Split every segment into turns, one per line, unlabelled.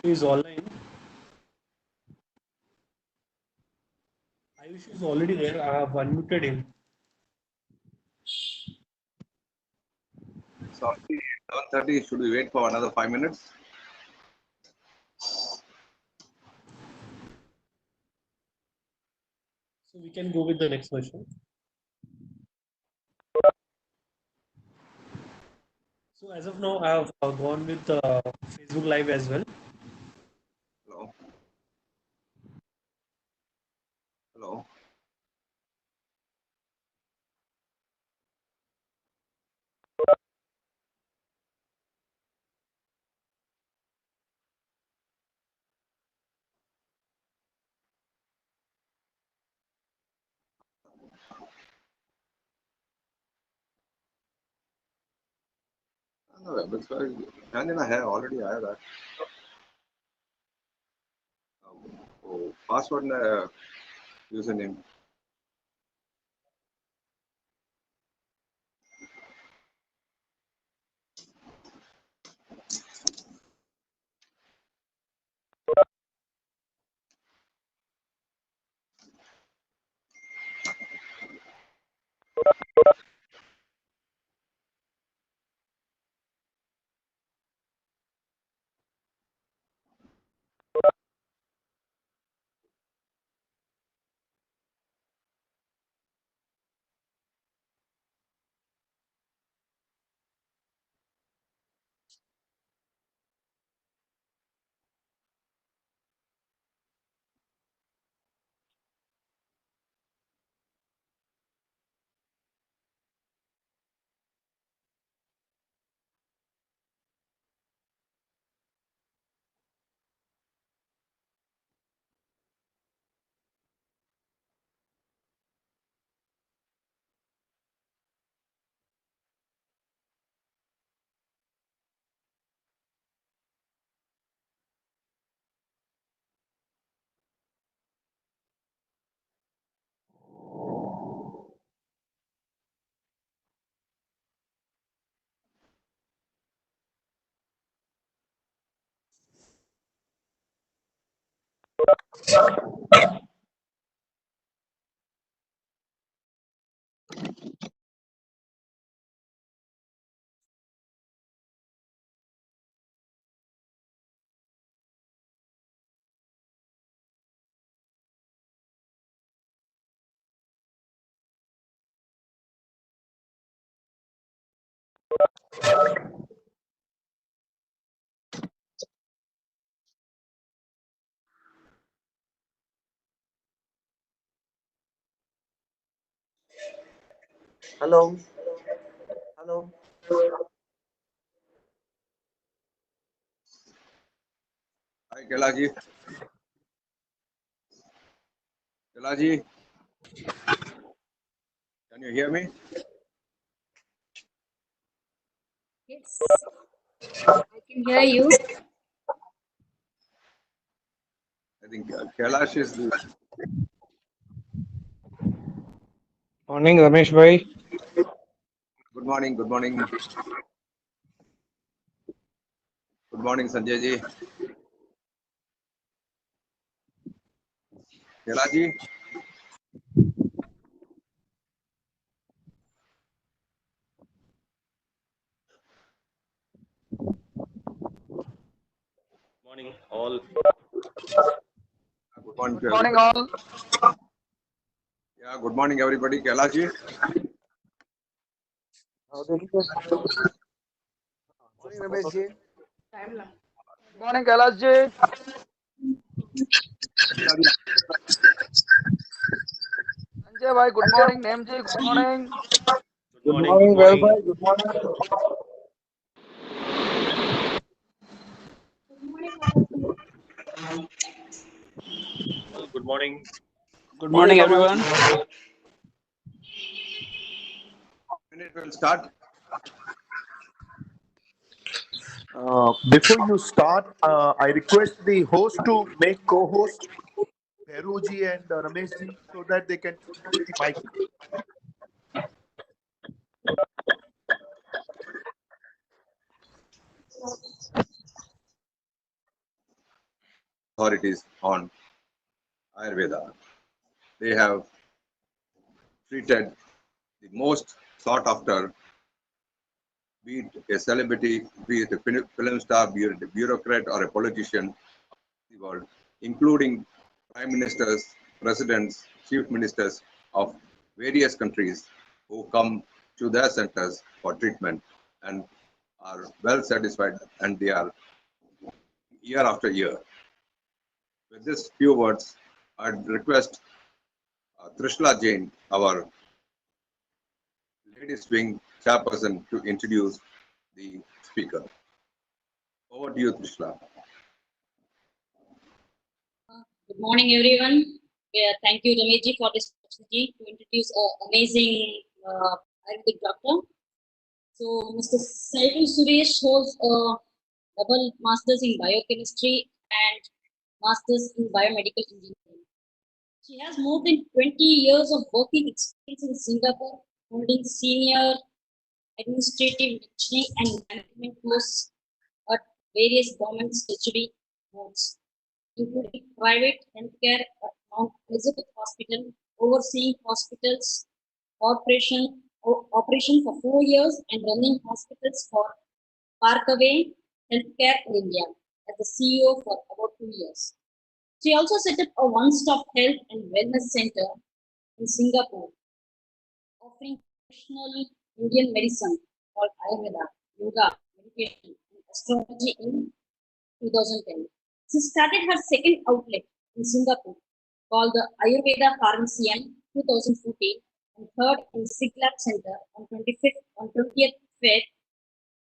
is online. Ayush is already there. I have unmuted him.
Sorry, 7:30. Should we wait for another 5 minutes?
So we can go with the next question. So as of now, I have gone with Facebook Live as well.
Hello. Hello. ध्यान देना है already आया था password user name
Hello. Hello.
Hi Kaila ji can you hear me
Yes, I can hear you.
I think Kailash is the
Morning, Ramesh bhai.
good morning Sanjay ji Kailaji
Morning, all.
good morning
Good morning, all.
yeah good morning everybody Kailaji
Morning, Ramesh ji.
Good morning, Kailash ji. Sanjay bhai, good morning. Name ji, good morning.
Good morning.
Well bhai, good morning.
Well, good morning.
Good morning, everyone.
minute will start
Before you start, I request the host to make co-host Peruji and Rameshji so that they can use the mic.
authorities on Ayurveda. They have treated the most sought after, be it a celebrity, be it a film star, be it a bureaucrat or a politician of the world, including prime ministers, presidents, chief ministers of various countries who come to their centers for treatment and are well satisfied, and they are year after year. With these few words, I'd request Trishla Jain, our ladies wing chairperson, to introduce the speaker. Over to you, Trishla.
Good morning, everyone. Thank you, Ramesh, for this opportunity to introduce an amazing Ayurvedic doctor. So, Mr. Shailu Suresh holds a double master's in biochemistry and master's in biomedical engineering. She has more than 20 years of working experience in Singapore, holding senior administrative lecturing and management posts at various government statutory boards, including private healthcare at Mount Elizabeth Hospital, overseeing hospitals operation for 4 years and running hospitals for Parkaway Healthcare in India as the CEO for about 2 years. She also set up a one-stop health and wellness center in Singapore, offering traditional Indian medicine called Ayurveda, yoga, meditation, and astrology in 2010. She started her second outlet in Singapore called the Ayurveda Pharmacy in 2014 and third in Siglap Center on 20th Feb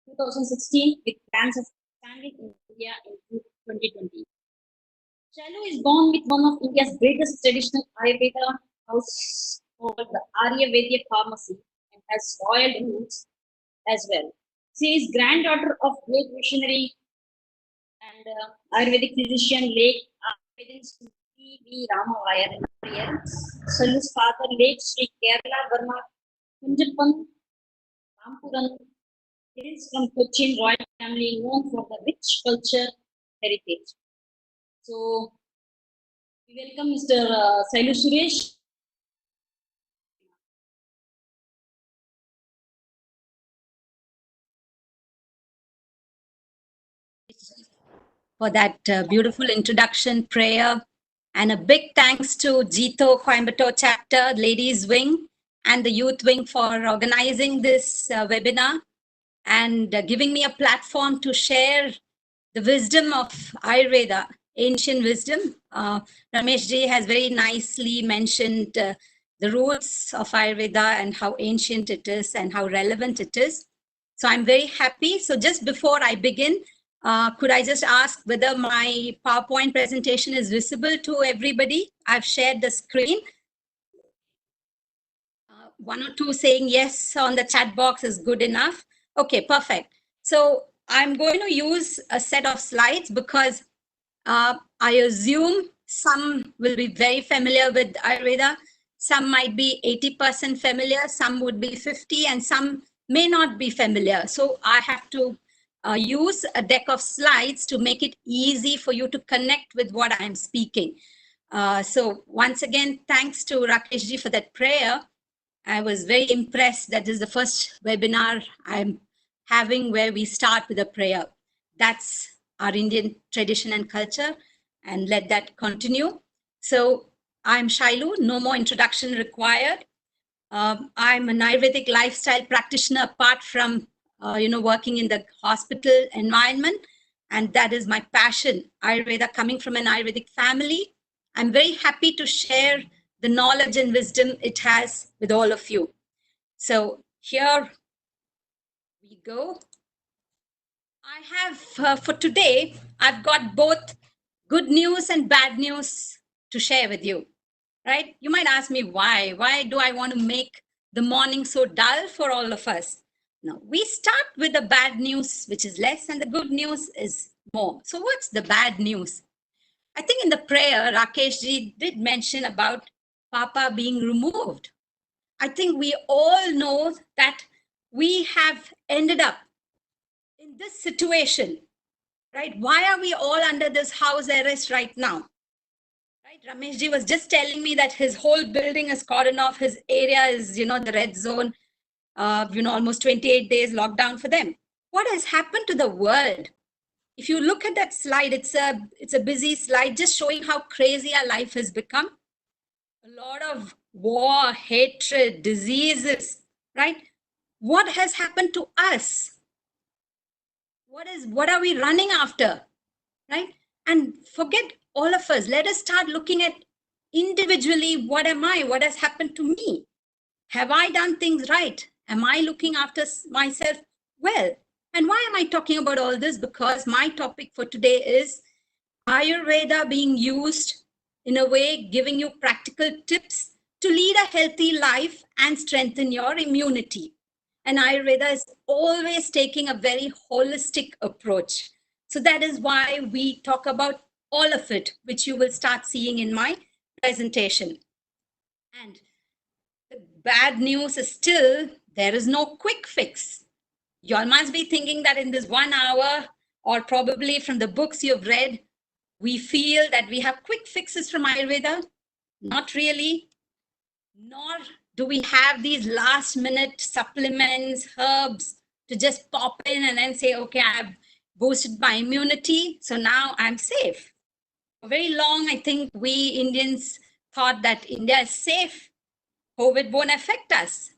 2016 with plans of expanding in India in 2020. Shailu is born with one of India's greatest traditional Ayurveda house called the Ayurvedic Pharmacy and has royal roots as well. She is granddaughter of great visionary and Ayurvedic physician late Ayurvedic P.V. Ramavayar. Shalu's father, late Sri Kerala Verma Kunjappan Rampuran, hails from Cochin royal family known for the rich culture heritage. So, we welcome Mr. Shailu Suresh. For that beautiful introduction prayer. And a big thanks to Jito Coimbatore chapter, ladies wing, and the youth wing for organizing this webinar and giving me a platform to share the wisdom of Ayurveda, ancient wisdom. Ramesh ji has very nicely mentioned the roots of Ayurveda and how ancient it is and how relevant it is. So I'm very happy. So just before I begin, could I just ask whether my PowerPoint presentation is visible to everybody? I've shared the screen. One or two saying yes on the chat box is good enough. Okay, perfect. So I'm going to use a set of slides because I assume some will be very familiar with Ayurveda. Some might be 80% familiar, some would be 50, and some may not be familiar. So I have to use a deck of slides to make it easy for you to connect with what I'm speaking. So once again, thanks to Rakesh ji for that prayer. I was very impressed that this is the first webinar I'm having where we start with a prayer. That's our Indian tradition and culture, and let that continue. So I'm Shailu, no more introduction required. I'm an Ayurvedic lifestyle practitioner apart from working in the hospital environment, and that is my passion. Ayurveda, coming from an Ayurvedic family, I'm very happy to share the knowledge and wisdom it has with all of you. So here we go. I have for today, I've got both good news and bad news to share with you, right? You might ask me why? Why do I want to make the morning so dull for all of us? Now, we start with the bad news, which is less, and the good news is more. So what's the bad news? I think in the prayer, Rakesh ji did mention about Papa being removed. I think we all know that we have ended up in this situation right? Why are we all under this house arrest right now? Right? Rameshji was just telling me that his whole building is cordoned off. His area is, the red zone, almost 28 days lockdown for them. What has happened to the world? If you look at that slide, it's a busy slide just showing how crazy our life has become. A lot of war, hatred, diseases, right? What has happened to us? What are we running after, right? And forget all of us. Let us start looking at individually, what am I? What has happened to me? Have I done things right? Am I looking after myself well? And why am I talking about all this? Because my topic for today is Ayurveda being used in a way, giving you practical tips to lead a healthy life and strengthen your immunity. And Ayurveda is always taking a very holistic approach. So that is why we talk about all of it, which you will start seeing in my presentation. And the bad news is still, there is no quick fix. You all must be thinking that in this 1 hour, or probably from the books you've read, we feel that we have quick fixes from Ayurveda. Not really. Nor do we have these last minute supplements, herbs to just pop in and then say, okay, I've boosted my immunity, so now I'm safe. For very long, I think we Indians thought that India is safe. COVID won't affect us.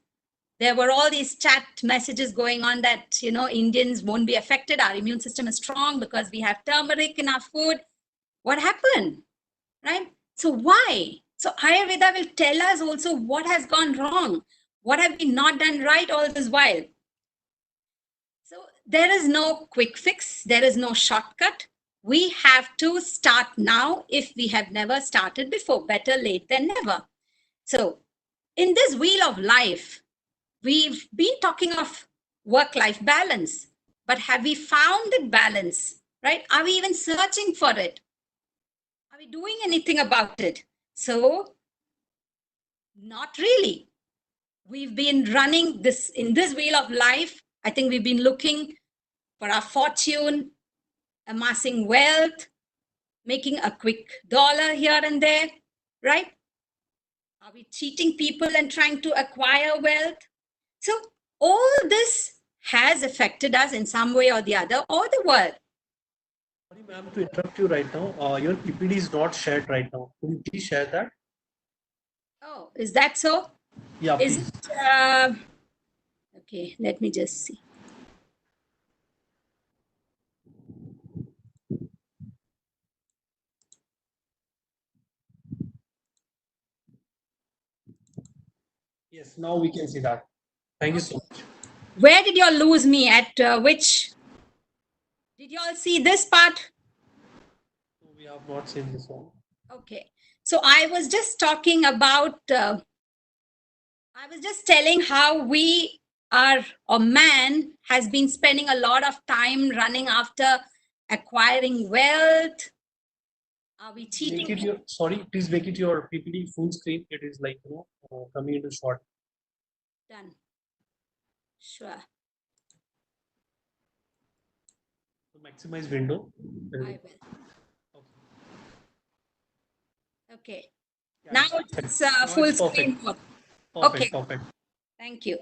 There were all these chat messages going on that, Indians won't be affected. Our immune system is strong because we have turmeric in our food. What happened, right? So why? So Ayurveda will tell us also what has gone wrong. What have we not done right all this while? So there is no quick fix. There is no shortcut. We have to start now if we have never started before. Better late than never. So in this wheel of life, we've been talking of work-life balance, but have we found that balance, right? Are we even searching for it? Are we doing anything about it? So, not really. We've been running this in this wheel of life. I think we've been looking for our fortune, amassing wealth, making a quick dollar here and there, right? Are we cheating people and trying to acquire wealth? So all this has affected us in some way or the other, or the world.
Sorry, ma'am, to interrupt you right now. Your PPT is not shared right now. Could you please share that?
Oh, is that so?
Yeah,
Is
please.
it? Okay, let me just see.
Yes, now we can see that. Thank you so much.
Where did you all lose me? At which? Did you all see this part?
We have not seen this one.
Okay. So I was just talking about, I was just telling how we are, or man has been spending a lot of time running after acquiring wealth. Are we cheating?
Make it your, sorry, please make it your PPT full screen. It is like, coming into short.
Done. Sure.
Maximize window.
I will. Okay.
Yeah,
Now
perfect.
it's
Now
full
it's
screen
perfect.
mode.
Perfect,
Okay.
perfect.
Thank you.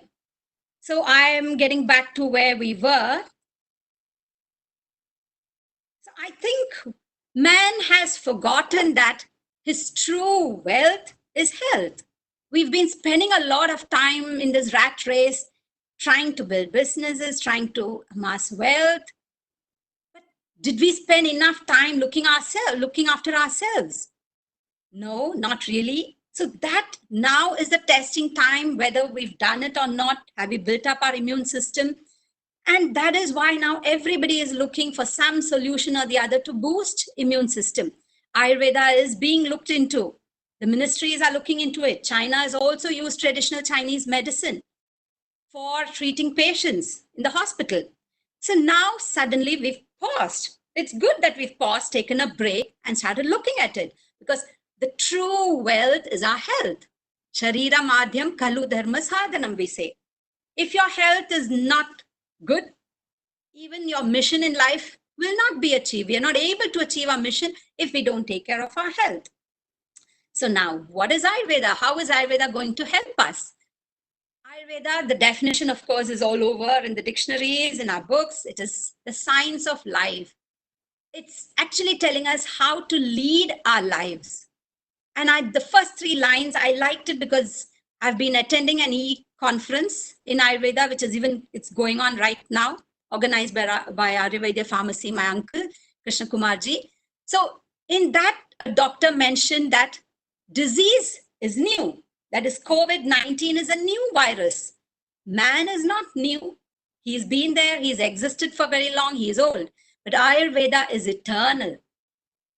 So I am getting back to where we were. So I think man has forgotten that his true wealth is health. We've been spending a lot of time in this rat race, trying to build businesses, trying to amass wealth. But did we spend enough time looking after ourselves? No, not really. So that now is the testing time, whether we've done it or not. Have we built up our immune system? And that is why now everybody is looking for some solution or the other to boost immune system. Ayurveda is being looked into. The ministries are looking into it. China has also used traditional Chinese medicine for treating patients in the hospital. So now suddenly we've paused. It's good that we've paused, taken a break, and started looking at it, because the true wealth is our health. Sharira madhyam kalu dharma sadhanam, we say. If your health is not good, even your mission in life will not be achieved. We are not able to achieve our mission if we don't take care of our health. So now, what is Ayurveda? How is Ayurveda going to help us? Ayurveda, the definition, of course, is all over in the dictionaries, in our books. It is the science of life. It's actually telling us how to lead our lives. And the first 3 lines, I liked it because I've been attending an e-conference in Ayurveda, which is it's going on right now, organized by Ayurveda Pharmacy, my uncle, Krishna Kumarji. So in that, a doctor mentioned that disease is new. That is, COVID-19 is a new virus. Man is not new. He's been there. He's existed for very long. He is old. But Ayurveda is eternal.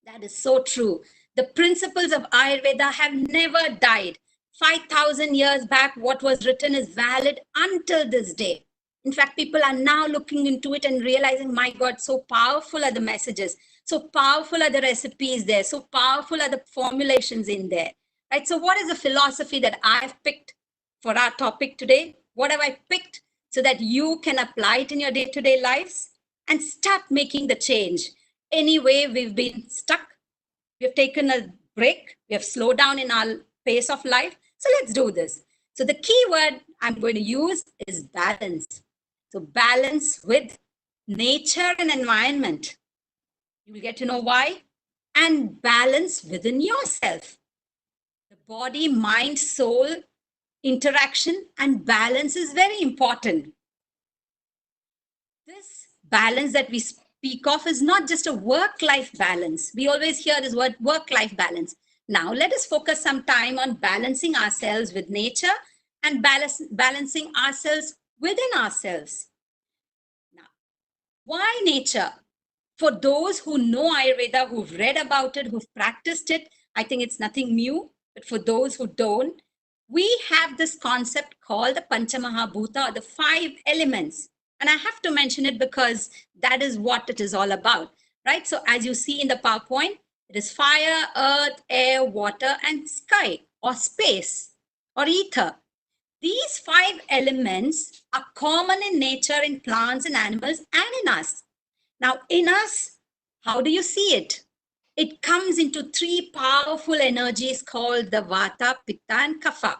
That is so true. The principles of Ayurveda have never died. 5,000 years back, what was written is valid until this day. In fact, people are now looking into it and realizing, my God, so powerful are the messages. So powerful are the recipes there. So powerful are the formulations in there. Right? So what is the philosophy that I've picked for our topic today? What have I picked so that you can apply it in your day-to-day lives and start making the change? Anyway, we've been stuck. We have taken a break. We have slowed down in our pace of life. So let's do this. So the key word I'm going to use is balance. So balance with nature and environment. You will get to know why. And balance within yourself. The body, mind, soul interaction and balance is very important. This balance that we speak of is not just a work-life balance. We always hear this word work-life balance. Now let us focus some time on balancing ourselves with nature and balancing ourselves within ourselves. Now, why nature? For those who know Ayurveda, who've read about it, who've practiced it, I think it's nothing new. But for those who don't, we have this concept called the Panchamahabhuta, or the 5 elements. And I have to mention it because that is what it is all about, right? So as you see in the PowerPoint, it is fire, earth, air, water, and sky, or space, or ether. These 5 elements are common in nature, in plants and animals, and in us. Now, in us, how do you see it? It comes into 3 powerful energies called the Vata, Pitta, and Kapha.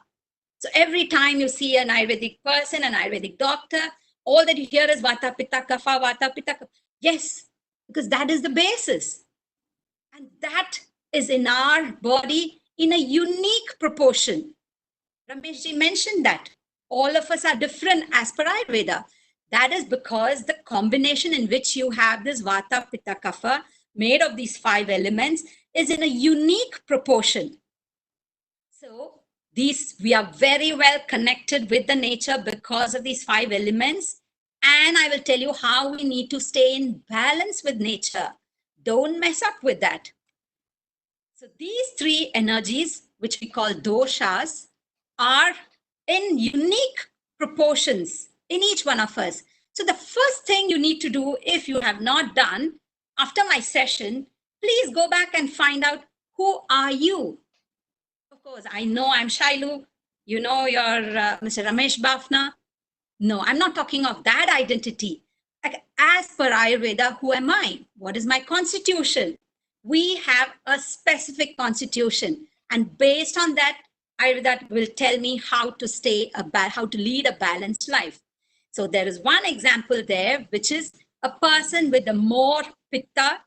So every time you see an Ayurvedic person, an Ayurvedic doctor, all that you hear is Vata, Pitta, Kapha, Vata, Pitta, Kapha. Yes, because that is the basis. And that is in our body in a unique proportion. Rameshji mentioned that. All of us are different as per Ayurveda. That is because the combination in which you have this Vata, Pitta, Kapha made of these 5 elements is in a unique proportion. So we are very well connected with the nature because of these 5 elements. And I will tell you how we need to stay in balance with nature. Don't mess up with that. So these 3 energies, which we call doshas, are in unique proportions in each one of us. So the first thing you need to do, if you have not done, after my session, please go back and find out, who are you? Of course, I know I'm Shailu. You know you're Mr. Ramesh Bafna. No, I'm not talking of that identity. Like, as per Ayurveda, who am I? What is my constitution? We have a specific constitution. And based on that, Ayurveda will tell me how to lead a balanced life. So there is one example there, which is a person with the more Pitta,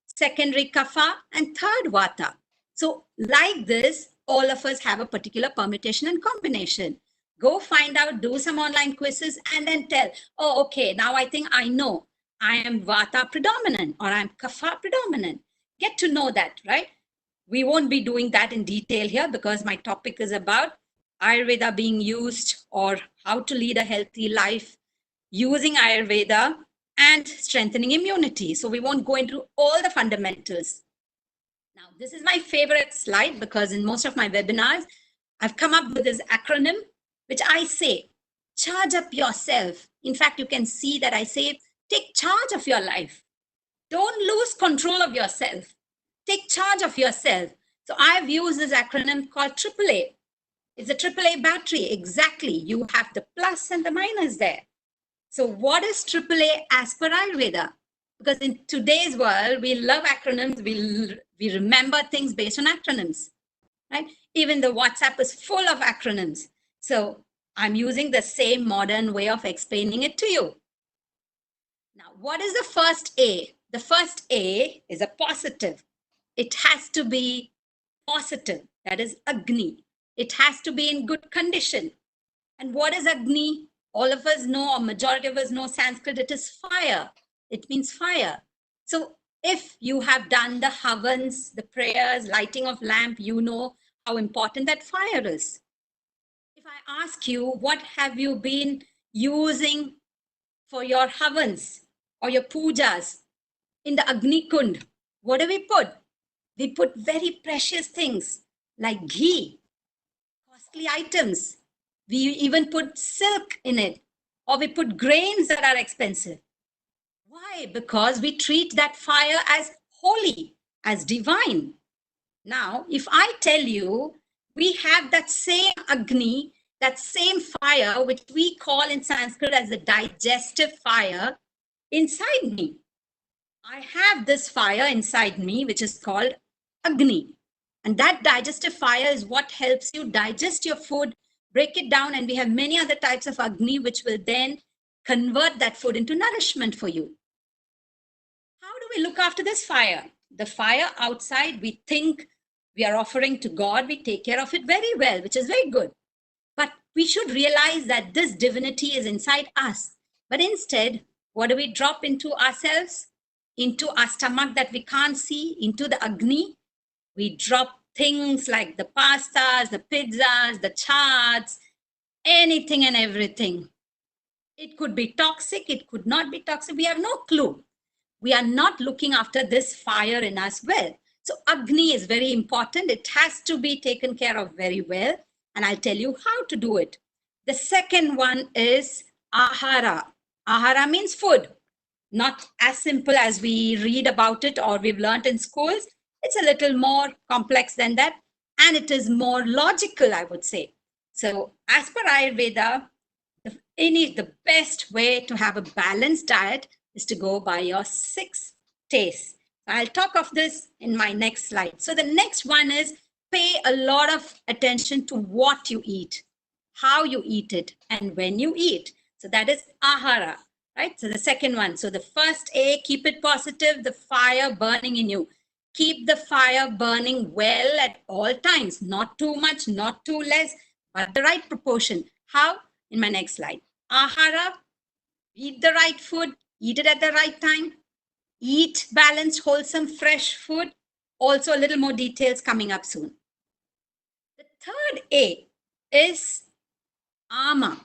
secondary Kapha, and third Vata. So like this, all of us have a particular permutation and combination. Go find out, do some online quizzes, and then tell, oh, okay, now I think I know I am Vata predominant or I'm Kapha predominant. Get to know that, right? We won't be doing that in detail here because my topic is about Ayurveda being used, or how to lead a healthy life using Ayurveda and strengthening immunity. So we won't go into all the fundamentals. Now, this is my favorite slide because in most of my webinars, I've come up with this acronym, which I say, charge up yourself. In fact, you can see that I say, take charge of your life. Don't lose control of yourself. Take charge of yourself. So I've used this acronym called AAA. It's a AAA battery. Exactly. You have the plus and the minus there. So what is AAA as per Ayurveda? Because in today's world, we love acronyms. We remember things based on acronyms, right? Even the WhatsApp is full of acronyms. So I'm using the same modern way of explaining it to you. Now, what is the first A? The first A is a positive. It has to be positive. That is Agni. It has to be in good condition. And what is Agni? All of us know, or majority of us know Sanskrit, it is fire. It means fire. So if you have done the havans, the prayers, lighting of lamp, you know how important that fire is. If I ask you, what have you been using for your havans or your pujas in the Agni Kund? What do we put? We put very precious things like ghee, costly items. We even put silk in it, or we put grains that are expensive. Why? Because we treat that fire as holy, as divine. Now, if I tell you we have that same Agni, that same fire, which we call in Sanskrit as the digestive fire, inside me. I have this fire inside me, which is called Agni. And that digestive fire is what helps you digest your food, break it down, and we have many other types of Agni, which will then convert that food into nourishment for you. How do we look after this fire? The fire outside, we think we are offering to God, we take care of it very well, which is very good. But we should realize that this divinity is inside us. But instead, what do we drop into ourselves? Into our stomach that we can't see, into the Agni. We drop things like the pastas, the pizzas, the chaats, anything and everything. It could be toxic, it could not be toxic. We have no clue. We are not looking after this fire in us well. So Agni is very important. It has to be taken care of very well. And I'll tell you how to do it. The second one is Ahara. Ahara means food. Not as simple as we read about it or we've learned in schools. It's a little more complex than that. And it is more logical, I would say. So as per Ayurveda, the best way to have a balanced diet is to go by your 6 tastes. I'll talk of this in my next slide. So the next one is pay a lot of attention to what you eat, how you eat it, and when you eat. So that is Ahara, right? So the second one. So the first A, keep it positive, the fire burning in you. Keep the fire burning well at all times, not too much, not too less, but the right proportion. How? In my next slide. Ahara, eat the right food, eat it at the right time, eat balanced, wholesome, fresh food. Also, a little more details coming up soon. The third A is Ama.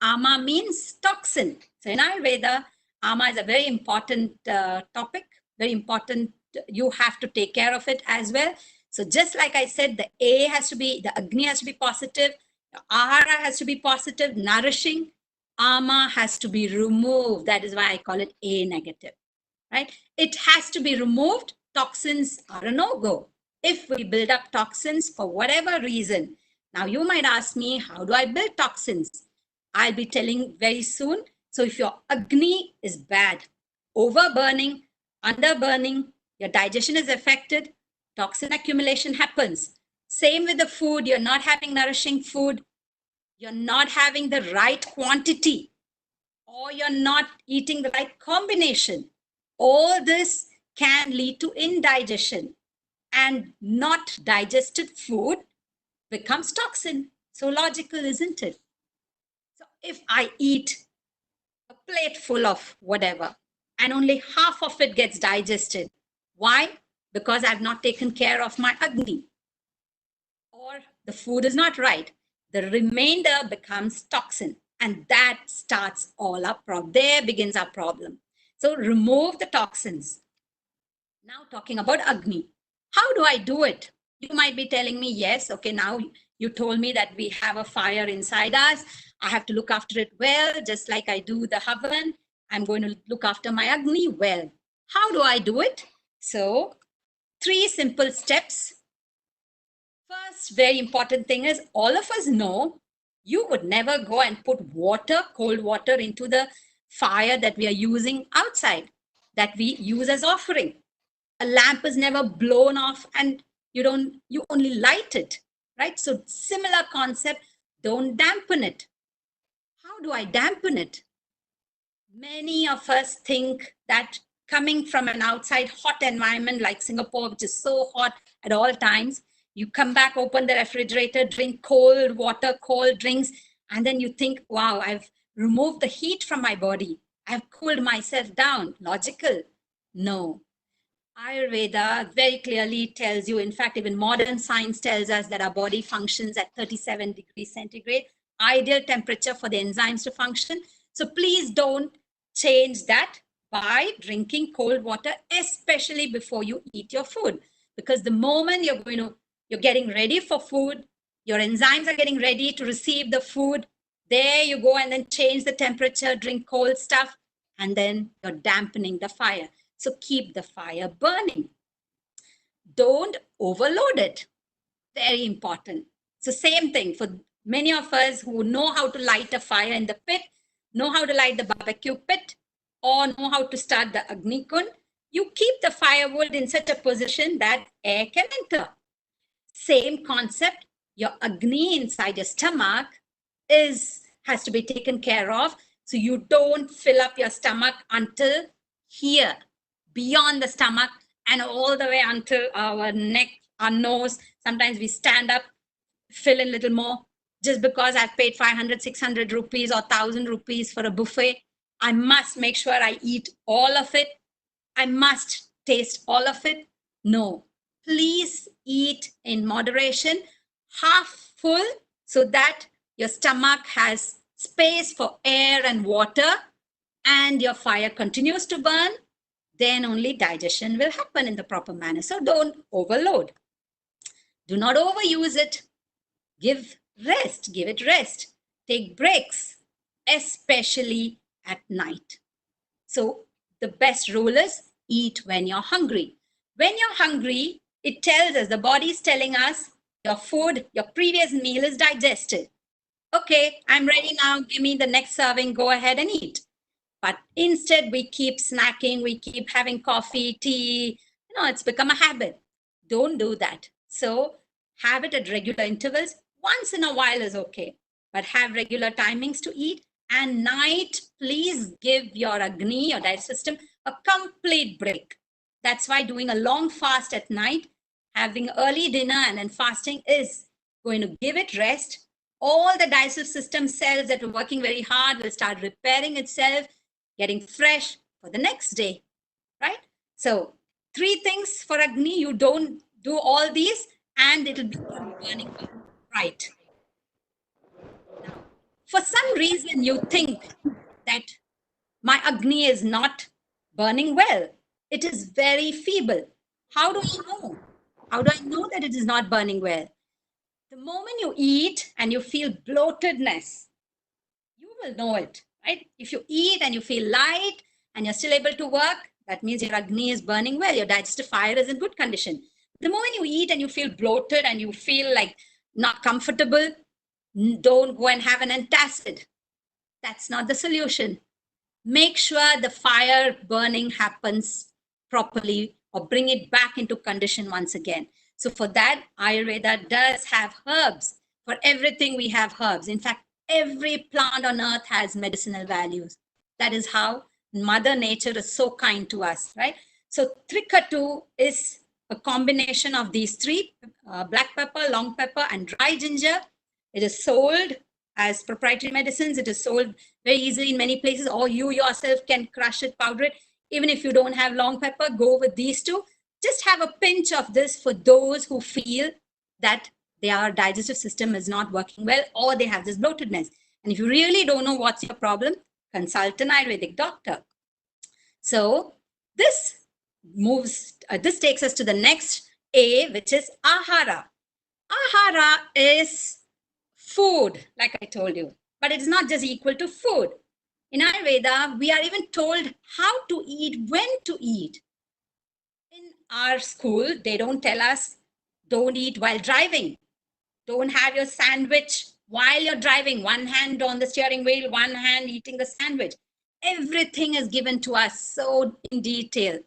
Ama means toxin. So in Ayurveda, Ama is a very important topic, very important. You have to take care of it as well. So just like I said, the A has to be, the Agni has to be positive, the Ahara has to be positive, nourishing. Ama has to be removed. That is why I call it A negative, right? It has to be removed. Toxins are a no-go. If we build up toxins for whatever reason, now you might ask me, how do I build toxins? I'll be telling very soon. So if your Agni is bad, overburning, underburning, your digestion is affected, toxin accumulation happens. Same with the food, you're not having nourishing food, you're not having the right quantity, or you're not eating the right combination. All this can lead to indigestion, and not digested food becomes toxin. So logical, isn't it? So if I eat a plate full of whatever and only half of it gets digested, why? Because I've not taken care of my Agni, or the food is not right. The remainder becomes toxin, and that starts all our problem. There begins our problem. So remove the toxins. Now talking about Agni. How do I do it? You might be telling me, yes, okay, now you told me that we have a fire inside us. I have to look after it well, just like I do the Havan. I'm going to look after my Agni well. How do I do it? So 3 simple steps. First, very important thing is, all of us know you would never go and put water, cold water, into the fire that we are using outside. that we use as offering. A lamp is never blown off and you only light it, right? So similar concept, don't dampen it. How do I dampen it? Many of us think that coming from an outside hot environment like Singapore, which is so hot at all times, you come back, open the refrigerator, drink cold water, cold drinks, and then you think, wow, I've removed the heat from my body. I've cooled myself down. Logical? No. Ayurveda very clearly tells you, in fact, even modern science tells us that our body functions at 37 degrees centigrade, ideal temperature for the enzymes to function. So please don't change that by drinking cold water, especially before you eat your food. Because the moment you're getting ready for food, your enzymes are getting ready to receive the food, there you go and then change the temperature, drink cold stuff, and then you're dampening the fire. So keep the fire burning. Don't overload it. Very important. So same thing for many of us who know how to light a fire in the pit, know how to light the barbecue pit, or know how to start the Agni Kund. You keep the firewood in such a position that air can enter. Same concept, your Agni inside your stomach has to be taken care of. So you don't fill up your stomach until here, beyond the stomach and all the way until our neck, our nose. Sometimes we stand up, fill in a little more. Just because I've paid 500, 600 rupees or 1,000 rupees for a buffet, I must make sure I eat all of it. I must taste all of it. No, please eat in moderation, half full, so that your stomach has space for air and water and your fire continues to burn. Then only digestion will happen in the proper manner. So don't overload. Do not overuse it. Give it rest. Take breaks, especially at night. So the best rule is eat when you're hungry. When you're hungry, it tells us, the body is telling us, your food, your previous meal is digested. Okay, I'm ready now. Give me the next serving. Go ahead and eat. But instead, we keep snacking. We keep having coffee, tea. It's become a habit. Don't do that. So have it at regular intervals. Once in a while is okay, but have regular timings to eat. And night, please give your Agni, your digestive system, a complete break. That's why doing a long fast at night, having early dinner and then fasting is going to give it rest. All the digestive system cells that were working very hard will start repairing itself, getting fresh for the next day, right? So 3 things for Agni, you don't do all these and it'll be burning right. Now, for some reason, you think that my Agni is not burning well. It is very feeble. How do I know? How do I know that it is not burning well? The moment you eat and you feel bloatedness, you will know it, right? If you eat and you feel light and you're still able to work, that means your Agni is burning well. Your digestive fire is in good condition. The moment you eat and you feel bloated and you feel like not comfortable, don't go and have an antacid. That's not the solution. Make sure the fire burning happens properly or bring it back into condition once again. So for that, Ayurveda does have herbs. For everything, we have herbs. In fact, every plant on earth has medicinal values. That is how Mother Nature is so kind to us, right? So Trikatu is a combination of these 3, black pepper, long pepper, and dry ginger. It is sold as proprietary medicines. It is sold very easily in many places, or you yourself can crush it, powder it. Even if you don't have long pepper, go with these 2. Just have a pinch of this for those who feel that their digestive system is not working well or they have this bloatedness. And if you really don't know what's your problem, consult an Ayurvedic doctor. So this takes us to the next A, which is Ahara. Ahara is food, like I told you, but it's not just equal to food. In Ayurveda, we are even told how to eat, when to eat. In our school, they don't tell us, don't eat while driving. Don't have your sandwich while you're driving. One hand on the steering wheel, one hand eating the sandwich. Everything is given to us so in detail.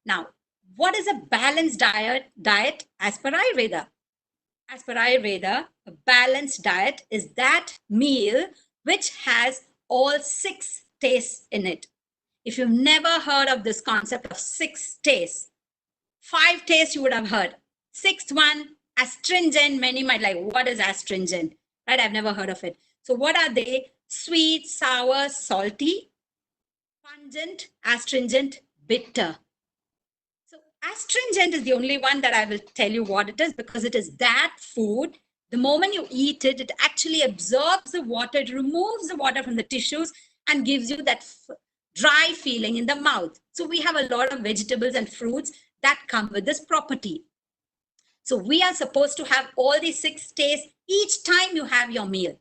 Now, what is a balanced diet as per Ayurveda? As per Ayurveda, a balanced diet is that meal which has all 6 tastes in it. If you've never heard of this concept of 6 tastes, 5 tastes you would have heard. 6th one, astringent. Many might like, what is astringent? Right? I've never heard of it. So what are they? Sweet, sour, salty, pungent, astringent, bitter. So astringent is the only one that I will tell you what it is, because it is that food. The moment you eat it, it actually absorbs the water, it removes the water from the tissues and gives you that dry feeling in the mouth. So we have a lot of vegetables and fruits that come with this property. So we are supposed to have all these 6 tastes each time you have your meal.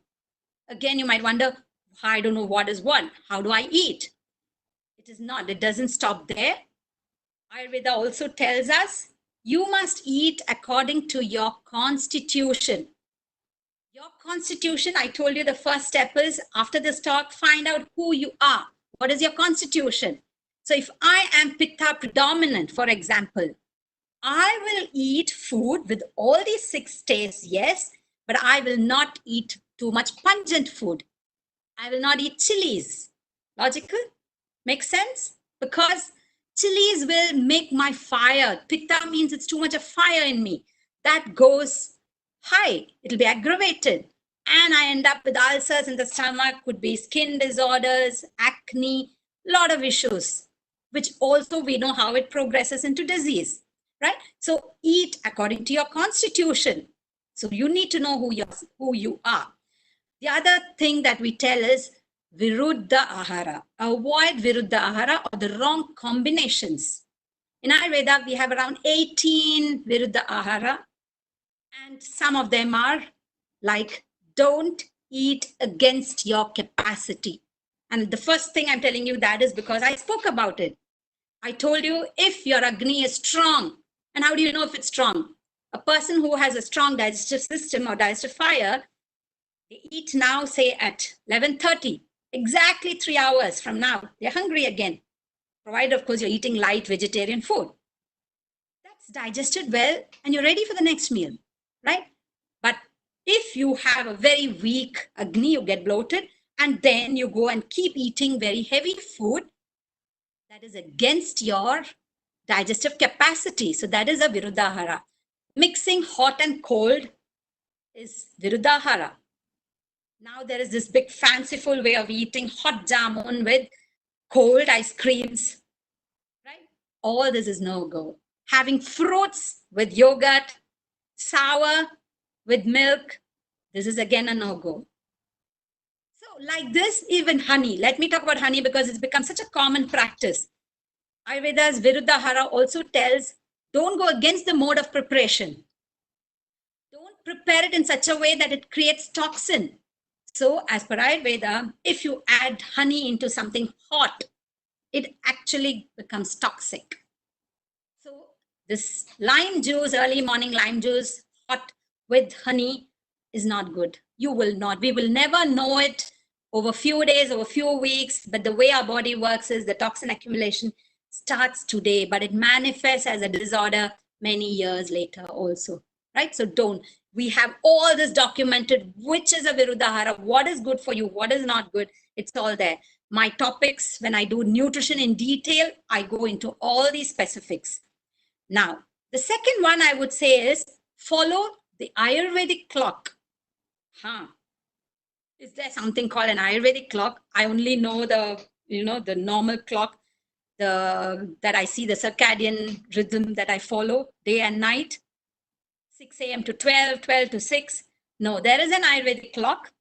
Again, you might wonder, I don't know what is what. How do I eat? It is not, it doesn't stop there. Ayurveda also tells us you must eat according to your constitution. Your constitution, I told you the first step is, after this talk, find out who you are. What is your constitution? So if I am Pitta predominant, for example, I will eat food with all these 6 tastes, yes, but I will not eat too much pungent food. I will not eat chilies. Logical? Makes sense? Because chilies will make my fire. Pitta means it's too much of fire in me. That goes high. It'll be aggravated. And I end up with ulcers in the stomach, could be skin disorders, acne, lot of issues, which also we know how it progresses into disease, right? So eat according to your constitution. So you need to know who you are. The other thing that we tell is Viruddha Ahara. Avoid Viruddha Ahara or the wrong combinations. In Ayurveda, we have around 18 Viruddha Ahara, and some of them are like, don't eat against your capacity. And the first thing I'm telling you that is because I spoke about it. I told you if your Agni is strong, and how do you know if it's strong? A person who has a strong digestive system or digestive fire, they eat now, say at 11:30, exactly 3 hours from now, they're hungry again. Provided, of course, you're eating light vegetarian food. That's digested well, and you're ready for the next meal, right? But if you have a very weak Agni, you get bloated, and then you go and keep eating very heavy food, that is against your digestive capacity. So that is a Viruddhahara. Mixing hot and cold is Viruddhahara. Now there is this big fanciful way of eating hot jamun with cold ice creams, right? All this is no-go. Having fruits with yogurt, sour with milk, this is again a no-go. So like this, even honey. Let me talk about honey because it's become such a common practice. Ayurveda's Viruddhahara also tells, don't go against the mode of preparation. Don't prepare it in such a way that it creates toxin. So as per Ayurveda, if you add honey into something hot, it actually becomes toxic. So this lime juice, early morning lime juice, hot with honey is not good. We will never know it over a few days, over a few weeks, but the way our body works is the toxin accumulation starts today, but it manifests as a disorder many years later also, right? So don't. We have all this documented, which is a Viruddhahara, what is good for you, what is not good. It's all there. My topics, when I do nutrition in detail, I go into all these specifics. Now, the second one I would say is follow the Ayurvedic clock. Is there something called an Ayurvedic clock? I only know the normal clock, that I see, the circadian rhythm that I follow day and night. 6 a.m. to 12, 12 to 6. No, there is an Ayurvedic clock.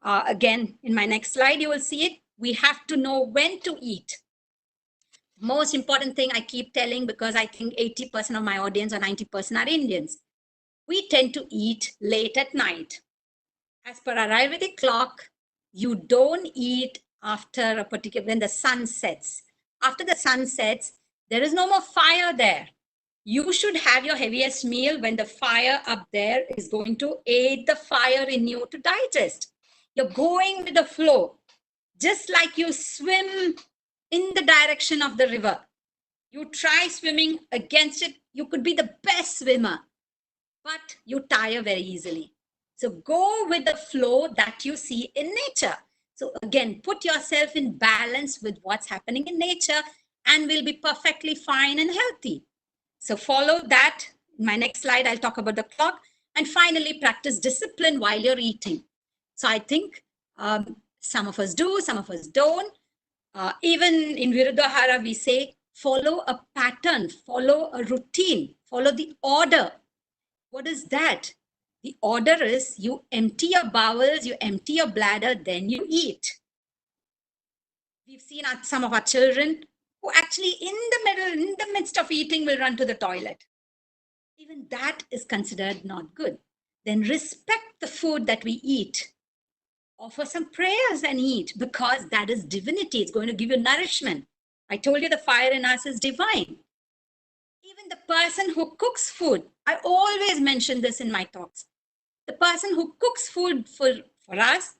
Again, in my next slide, you will see it. We have to know when to eat. Most important thing I keep telling, because I think 80% of my audience or 90% are Indians. We tend to eat late at night. As per our Ayurvedic clock, you don't eat after a particular, when the sun sets. After the sun sets, there is no more fire there. You should have your heaviest meal when the fire up there is going to aid the fire in you to digest. You're going with the flow. Just like you swim in the direction of the river. You try swimming against it. You could be the best swimmer, but you tire very easily. So go with the flow that you see in nature. So again, put yourself in balance with what's happening in nature and will be perfectly fine and healthy. So follow that. In my next slide, I'll talk about the clock. And finally, practice discipline while you're eating. So I think some of us do, some of us don't. Even in Viruddhahara, we say, follow a pattern, follow a routine, follow the order. What is that? The order is you empty your bowels, you empty your bladder, then you eat. We've seen some of our children who actually in the midst of eating will run to the toilet. Even that is considered not good. Then respect the food that we eat. Offer some prayers and eat, because that is divinity. It's going to give you nourishment. I told you the fire in us is divine. Even the person who cooks food, I always mention this in my talks. The person who cooks food for us,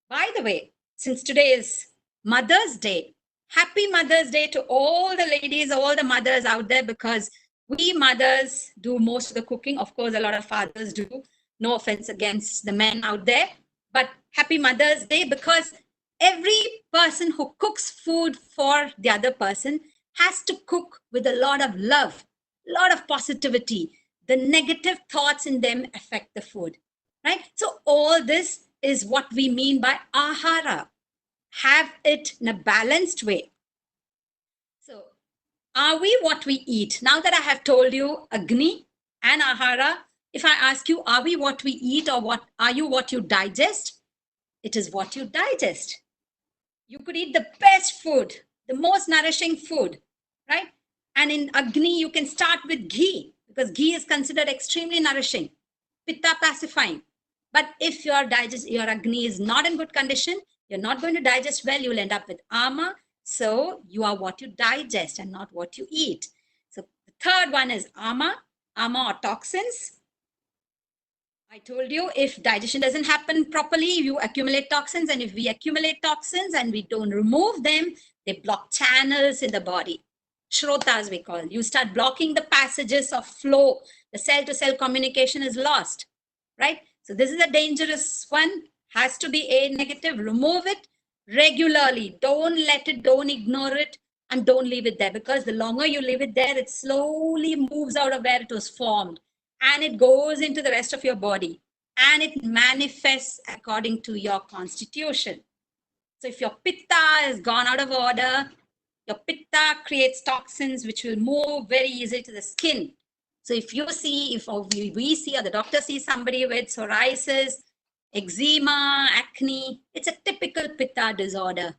by the way, since today is Mother's Day, happy Mother's Day to all the ladies, all the mothers out there, because we mothers do most of the cooking. Of course, a lot of fathers do. No offense against the men out there, but happy Mother's Day, because every person who cooks food for the other person has to cook with a lot of love, a lot of positivity. The negative thoughts in them affect the food, right? So all this is what we mean by ahara. Have it in a balanced way. So are we what we eat? Now that I have told you Agni and ahara, if I ask you, are we what we eat, or what are you what you digest? It is what you digest. You could eat the best food, the most nourishing food, right? And in Agni, you can start with ghee, because ghee is considered extremely nourishing, pitta pacifying. But if your Agni is not in good condition, you're not going to digest well. You will end up with ama. So you are what you digest and not what you eat. So the third one is ama or toxins. I told you, if digestion doesn't happen properly, you accumulate toxins. And if we accumulate toxins and we don't remove them, they block channels in the body. Shrotas, we call. You start blocking the passages of flow. The cell-to-cell communication is lost, right? So this is a dangerous one. Has to be A negative. Remove it regularly. Don't let it, don't ignore it, and don't leave it there, because the longer you leave it there, it slowly moves out of where it was formed. And it goes into the rest of your body, and it manifests according to your constitution. So if your pitta has gone out of order, your pitta creates toxins which will move very easily to the skin. So if you see, if we see, or the doctor sees somebody with psoriasis, eczema, acne, it's a typical pitta disorder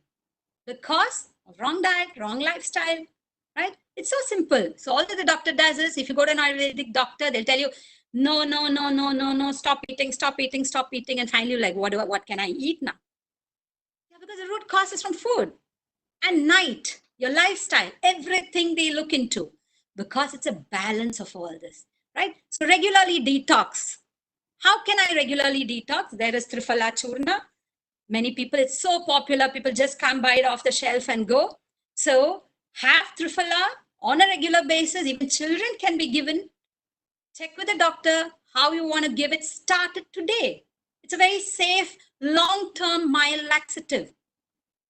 because of wrong diet, wrong lifestyle, right? It's so simple. So all that the doctor does is, if you go to an Ayurvedic doctor, they'll tell you, no, stop eating. And finally you're like, what can I eat now? Yeah, because the root cause is from food. And night, your lifestyle, everything they look into, because it's a balance of all this, right? So regularly detox. How can I regularly detox? There is Triphala Churna. Many people, it's so popular, people just can't buy it off the shelf and go. So have Triphala on a regular basis. Even children can be given. Check with the doctor how you want to give it. Start it today. It's a very safe, long-term, mild laxative.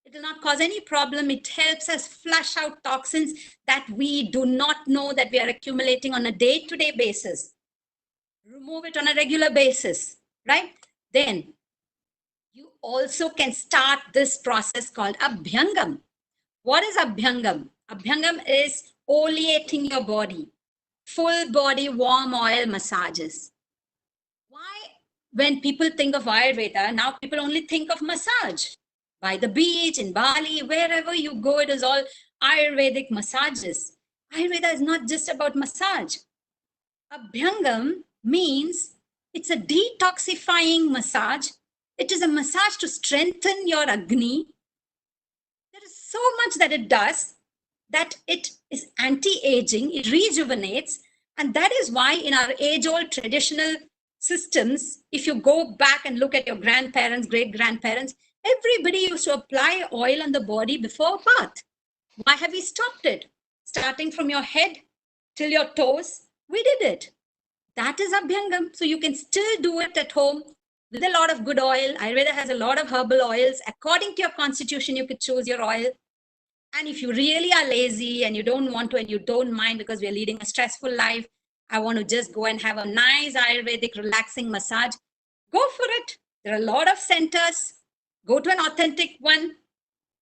It will not cause any problem. It helps us flush out toxins that we do not know that we are accumulating on a day-to-day basis. Remove it on a regular basis, right? Then you also can start this process called Abhyangam. What is Abhyangam? Abhyangam is oleating your body, full body warm oil massages. Why, when people think of Ayurveda, now people only think of massage. By the beach, in Bali, wherever you go, it is all Ayurvedic massages. Ayurveda is not just about massage. Abhyangam means it's a detoxifying massage. It is a massage to strengthen your Agni. There is so much that it does, that it is anti-aging, it rejuvenates. And that is why in our age-old traditional systems, if you go back and look at your grandparents, great-grandparents, everybody used to apply oil on the body before bath. Why have we stopped it? Starting from your head till your toes, we did it. That is Abhyangam. So you can still do it at home with a lot of good oil. Ayurveda has a lot of herbal oils. According to your constitution, you could choose your oil. And if you really are lazy and you don't want to and you don't mind because we're leading a stressful life, I want to just go and have a nice Ayurvedic relaxing massage, go for it. There are a lot of centers. Go to an authentic one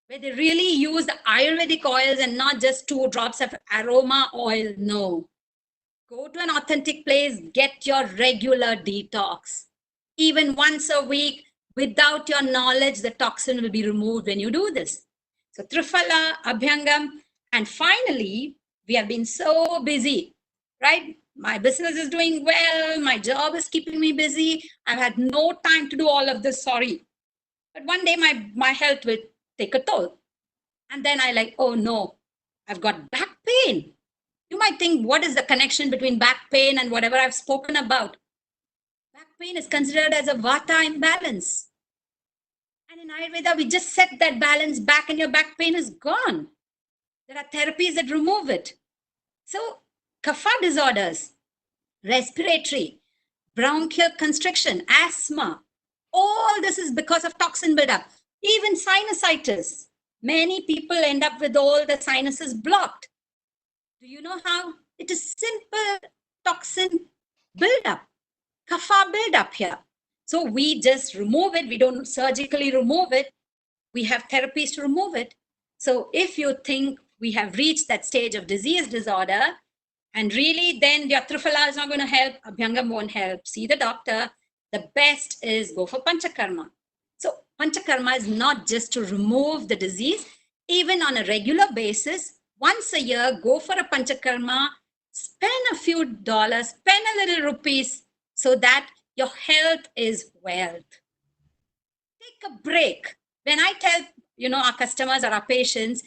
where they really use the Ayurvedic oils and not just 2 drops of aroma oil. No. Go to an authentic place, get your regular detox. Even once a week, without your knowledge, the toxin will be removed when you do this. So Triphala, Abhyangam, and finally, we have been so busy, right? My business is doing well, my job is keeping me busy. I've had no time to do all of this, sorry. But one day my health will take a toll. And then I like, oh no, I've got back pain. You might think, what is the connection between back pain and whatever I've spoken about? Back pain is considered as a vata imbalance. And in Ayurveda, we just set that balance back and your back pain is gone. There are therapies that remove it. So, kapha disorders, respiratory, bronchial constriction, asthma, all this is because of toxin buildup. Even sinusitis. Many people end up with all the sinuses blocked. Do you know how? It is simple toxin buildup, kapha buildup here. So we just remove it. We don't surgically remove it. We have therapies to remove it. So if you think we have reached that stage of disease disorder, and really then your Triphala is not going to help, Abhyangam won't help, see the doctor, the best is go for Panchakarma. So Panchakarma is not just to remove the disease, even on a regular basis, once a year, go for a Panchakarma, spend a few dollars, spend a little rupees so that your health is wealth. Take a break. When I tell, our customers or our patients,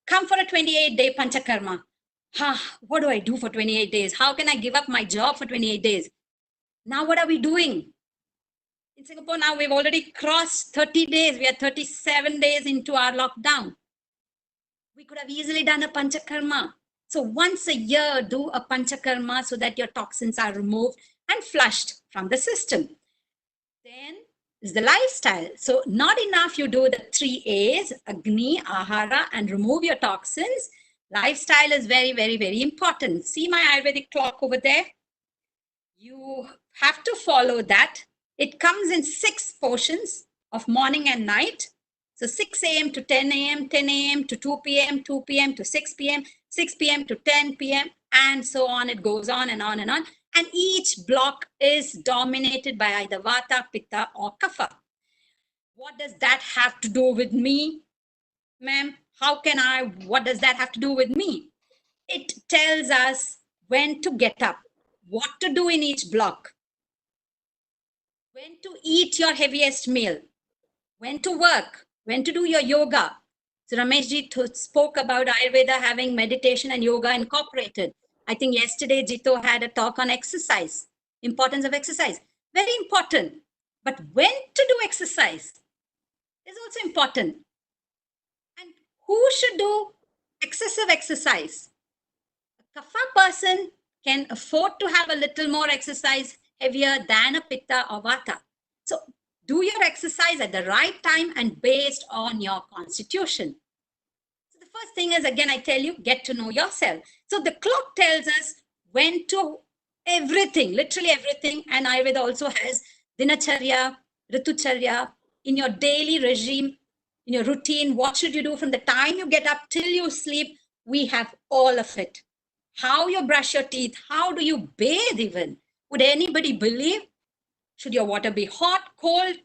come for a 28-day Panchakarma. What do I do for 28 days? How can I give up my job for 28 days? Now what are we doing? In Singapore now we've already crossed 30 days. We are 37 days into our lockdown. We could have easily done a Panchakarma. So once a year, do a Panchakarma so that your toxins are removed and flushed from the system. Then is the lifestyle. So not enough you do the 3 A's, Agni, Ahara, and remove your toxins. Lifestyle is very, very, very important. See my Ayurvedic clock over there? You have to follow that. It comes in 6 portions of morning and night. So 6 a.m. to 10 a.m., 10 a.m. to 2 p.m., 2 p.m. to 6 p.m., 6 p.m. to 10 p.m., and so on. It goes on and on and on. And each block is dominated by either Vata, Pitta, or Kapha. What does that have to do with me? Ma'am, what does that have to do with me? It tells us when to get up, what to do in each block, when to eat your heaviest meal, when to work, when to do your yoga. So Rameshji spoke about Ayurveda having meditation and yoga incorporated. I think yesterday Jito had a talk on exercise, importance of exercise. Very important. But when to do exercise is also important. And who should do excessive exercise? A Kapha person can afford to have a little more exercise heavier than a Pitta or Vata. So do your exercise at the right time and based on your constitution. So the first thing is, again, I tell you, get to know yourself. So the clock tells us when to everything, literally everything. And Ayurveda also has Dinacharya, Ritucharya, in your daily regime, in your routine, what should you do from the time you get up till you sleep? We have all of it. How you brush your teeth, how do you bathe even? Would anybody believe? Should your water be hot, cold?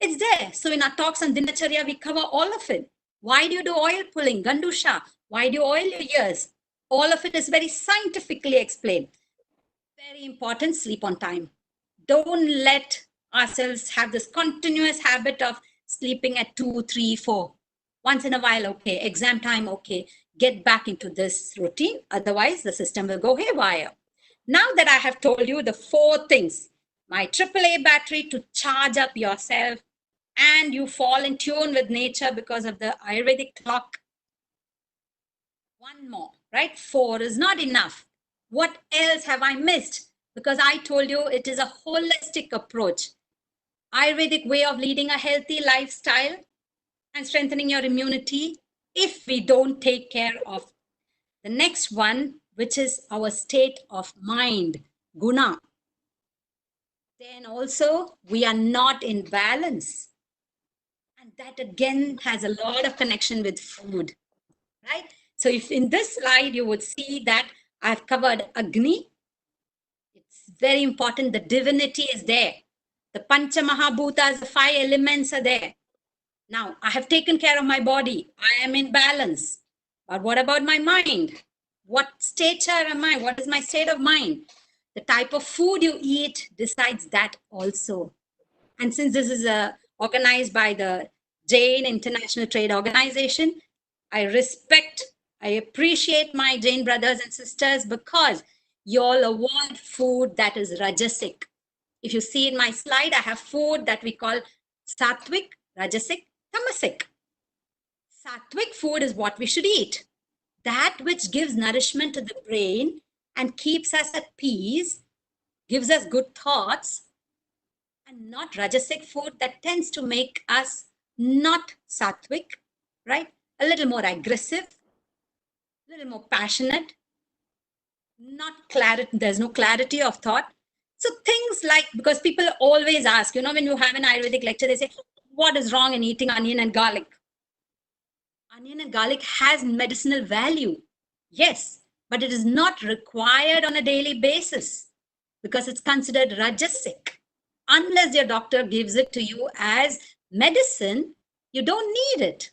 It's there. So in our talks on Dinacharya, we cover all of it. Why do you do oil pulling, Gandusha? Why do you oil your ears? All of it is very scientifically explained. Very important, sleep on time. Don't let ourselves have this continuous habit of sleeping at 2, 3, 4. Once in a while, okay. Exam time, okay. Get back into this routine. Otherwise, the system will go haywire. Now that I have told you the 4 things, my AAA battery to charge up yourself, and you fall in tune with nature because of the Ayurvedic clock. One more, right? 4 is not enough. What else have I missed? Because I told you it is a holistic approach. Ayurvedic way of leading a healthy lifestyle and strengthening your immunity if we don't take care of the next one, which is our state of mind, guna. Then also we are not in balance. And that again has a lot of connection with food, right? So if in this slide you would see that I've covered Agni, it's very important. The divinity is there. The Pancha Mahabhutas, the 5 elements are there. Now, I have taken care of my body. I am in balance. But what about my mind? What stature am I? What is my state of mind? The type of food you eat decides that also. And since this is organized by the Jain International Trade Organization, I respect, I appreciate my Jain brothers and sisters because you all avoid food that is rajasic. If you see in my slide, I have food that we call sattvic, rajasic, tamasic. Sattvic food is what we should eat. That which gives nourishment to the brain and keeps us at peace, gives us good thoughts, and not rajasic food that tends to make us not sattvic, right? A little more aggressive, a little more passionate, not clarity, there's no clarity of thought. So things like, because people always ask, when you have an Ayurvedic lecture, they say, what is wrong in eating onion and garlic? Onion and garlic has medicinal value, yes, but it is not required on a daily basis because it's considered rajasic. Unless your doctor gives it to you as medicine, you don't need it.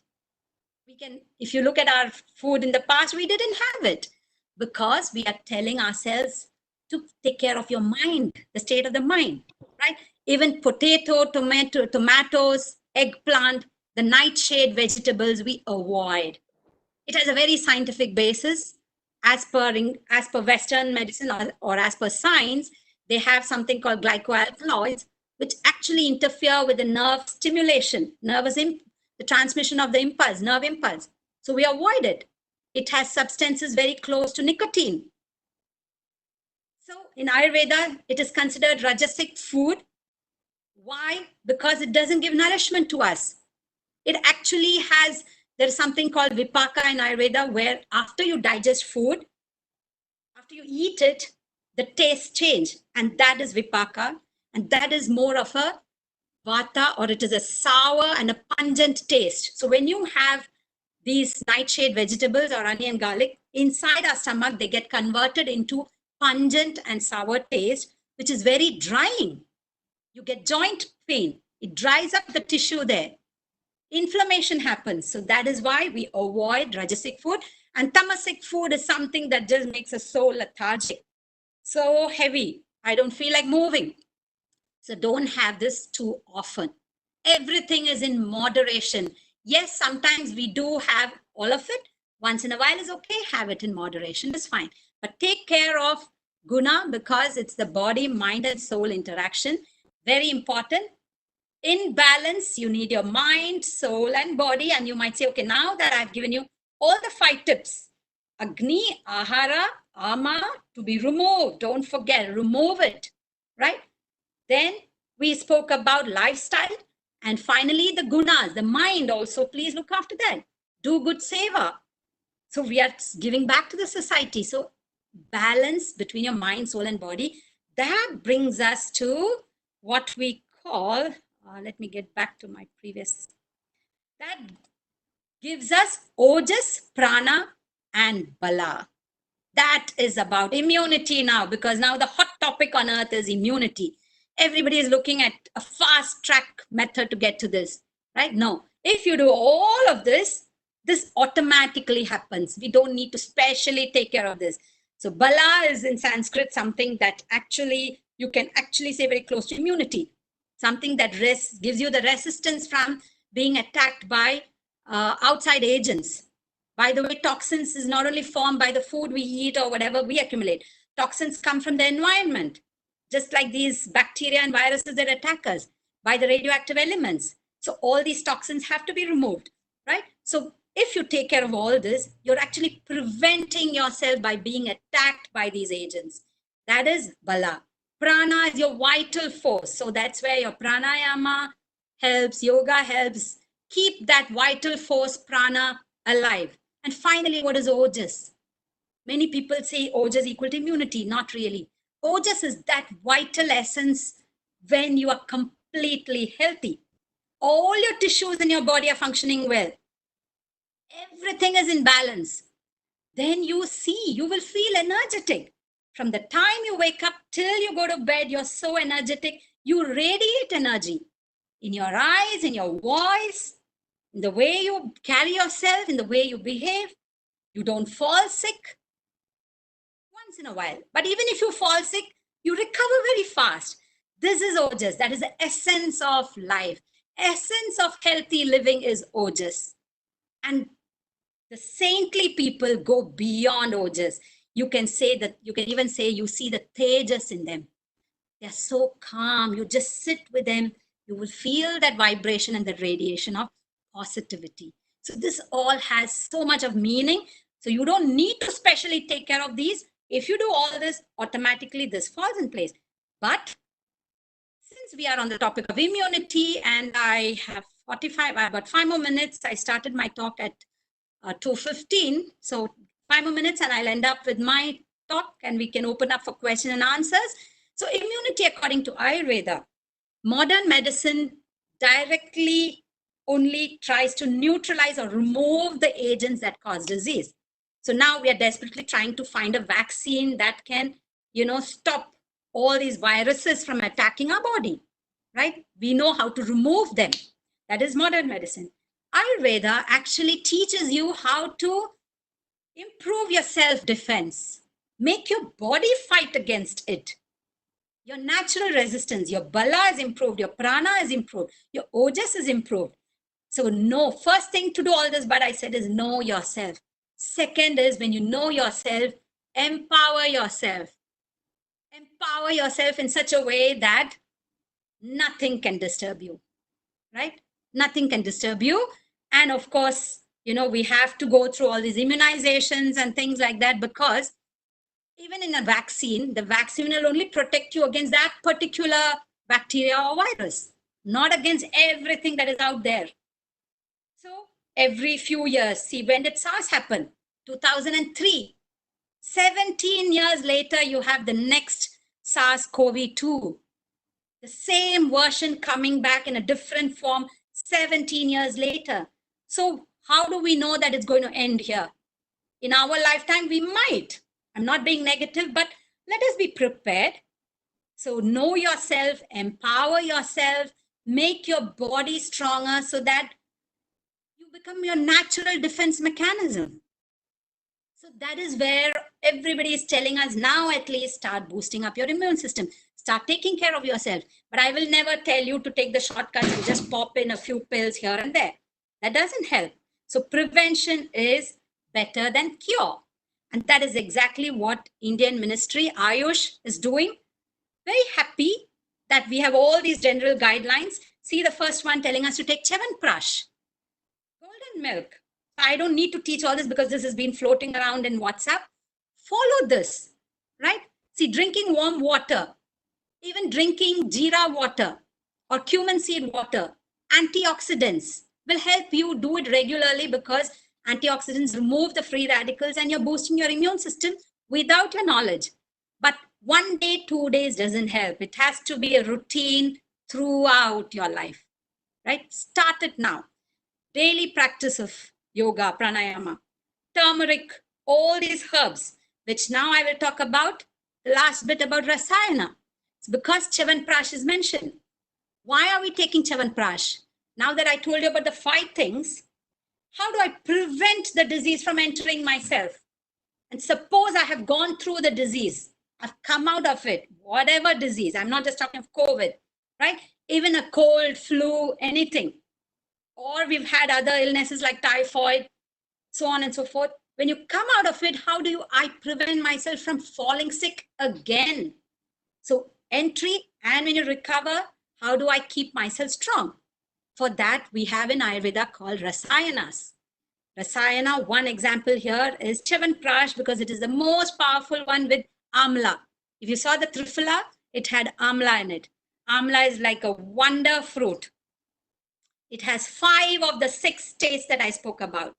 We can, if you look at our food in the past, we didn't have it because we are telling ourselves to take care of your mind, the state of the mind, right? Even potato, tomatoes, eggplant, the nightshade vegetables we avoid. It has a very scientific basis. As per Western medicine or as per science, they have something called glycoalkaloids, which actually interfere with the nerve stimulation, the transmission of the impulse, nerve impulse. So we avoid it. It has substances very close to nicotine. So in Ayurveda, it is considered rajasic food. Why? Because it doesn't give nourishment to us. It actually has, there's something called vipaka in Ayurveda, where after you digest food, after you eat it, the taste change. And that is vipaka. And that is more of a vata, or it is a sour and a pungent taste. So when you have these nightshade vegetables or onion garlic, inside our stomach, they get converted into pungent and sour taste, which is very drying. You get joint pain. It dries up the tissue there. Inflammation happens. So that is why we avoid rajasic food. And tamasic food is something that just makes us so lethargic, so heavy. I don't feel like moving. So don't have this too often. Everything is in moderation. Yes, sometimes we do have all of it. Once in a while is okay. Have it in moderation is fine. But take care of guna because it's the body, mind, and soul interaction. Very important. In balance, you need your mind, soul, and body. And you might say, okay, now that I've given you all the 5 tips, Agni, Ahara, Ama, to be removed. Don't forget, remove it, right? Then we spoke about lifestyle. And finally, the gunas, the mind also, please look after that. Do good seva. So we are giving back to the society. So balance between your mind, soul, and body. That brings us to what we call, let me get back to my previous, that gives us ojas, prana, and bala. That is about immunity now, because now the hot topic on earth is immunity. Everybody is looking at a fast track method to get to this, right? No, if you do all of this, this automatically happens. We don't need to specially take care of this. So bala is in Sanskrit something that actually, you can actually say very close to immunity. Something that gives you the resistance from being attacked by outside agents. By the way, toxins is not only formed by the food we eat or whatever we accumulate. Toxins come from the environment, just like these bacteria and viruses that attack us, by the radioactive elements. So all these toxins have to be removed, right? So if you take care of all this, you're actually preventing yourself by being attacked by these agents. That is Bala. Prana is your vital force. So that's where your pranayama helps, yoga helps keep that vital force, prana, alive. And finally, what is Ojas? Many people say Ojas equal to immunity. Not really. Ojas is that vital essence when you are completely healthy. All your tissues in your body are functioning well. Everything is in balance. Then you will feel energetic. From the time you wake up till you go to bed, you're so energetic. You radiate energy in your eyes, in your voice, in the way you carry yourself, in the way you behave. You don't fall sick once in a while. But even if you fall sick, you recover very fast. This is Ojas. That is the essence of life. Essence of healthy living is Ojas. And the saintly people go beyond Ojas. You can say that, you can even say you see the Tejas in them. They're so calm. You just sit with them. You will feel that vibration and the radiation of positivity. So this all has so much of meaning. So you don't need to specially take care of these. If you do all this, automatically this falls in place. But since we are on the topic of immunity and I have I've got 5 more minutes. I started my talk at 2:15. So 5 more minutes and I'll end up with my talk and we can open up for question and answers. So immunity according to Ayurveda, modern medicine directly only tries to neutralize or remove the agents that cause disease. So now we are desperately trying to find a vaccine that can, stop all these viruses from attacking our body, right? We know how to remove them. That is modern medicine. Ayurveda actually teaches you how to improve your self-defense, make your body fight against it. Your natural resistance, your bala is improved, your prana is improved, your ojas is improved. So first thing to do all this, but I said is know yourself. Second is when you know yourself, empower yourself. Empower yourself in such a way that nothing can disturb you, right? Nothing can disturb you. And of course, we have to go through all these immunizations and things like that because even in a vaccine, the vaccine will only protect you against that particular bacteria or virus, not against everything that is out there. So every few years, see, when did SARS happen? 2003. 17 years later, you have the next SARS-CoV-2. The same version coming back in a different form 17 years later. So how do we know that it's going to end here? In our lifetime, we might. I'm not being negative, but let us be prepared. So know yourself, empower yourself, make your body stronger so that you become your natural defense mechanism. So that is where everybody is telling us now, at least start boosting up your immune system. Start taking care of yourself. But I will never tell you to take the shortcuts and just pop in a few pills here and there. That doesn't help. So prevention is better than cure. And that is exactly what Indian Ministry, Ayush, is doing. Very happy that we have all these general guidelines. See the first one telling us to take Chyawanprash, golden milk. I don't need to teach all this because this has been floating around in WhatsApp. Follow this, right? See, drinking warm water, even drinking jeera water or cumin seed water, antioxidants will help you do it regularly because antioxidants remove the free radicals and you're boosting your immune system without your knowledge. But 1 day, 2 days doesn't help. It has to be a routine throughout your life, right? Start it now. Daily practice of yoga, pranayama, turmeric, all these herbs, which now I will talk about the last bit about rasayana. It's because Chyawanprash is mentioned. Why are we taking Chyawanprash? Now that I told you about the 5 things, how do I prevent the disease from entering myself? And suppose I have gone through the disease, I've come out of it, whatever disease, I'm not just talking of COVID, right? Even a cold, flu, anything. Or we've had other illnesses like typhoid, so on and so forth. When you come out of it, how do I prevent myself from falling sick again? So entry, and when you recover, how do I keep myself strong? For that, we have an Ayurveda called Rasayanas. Rasayana, one example here is Chyawanprash because it is the most powerful one with amla. If you saw the Triphala, it had amla in it. Amla is like a wonder fruit. It has 5 of the 6 tastes that I spoke about.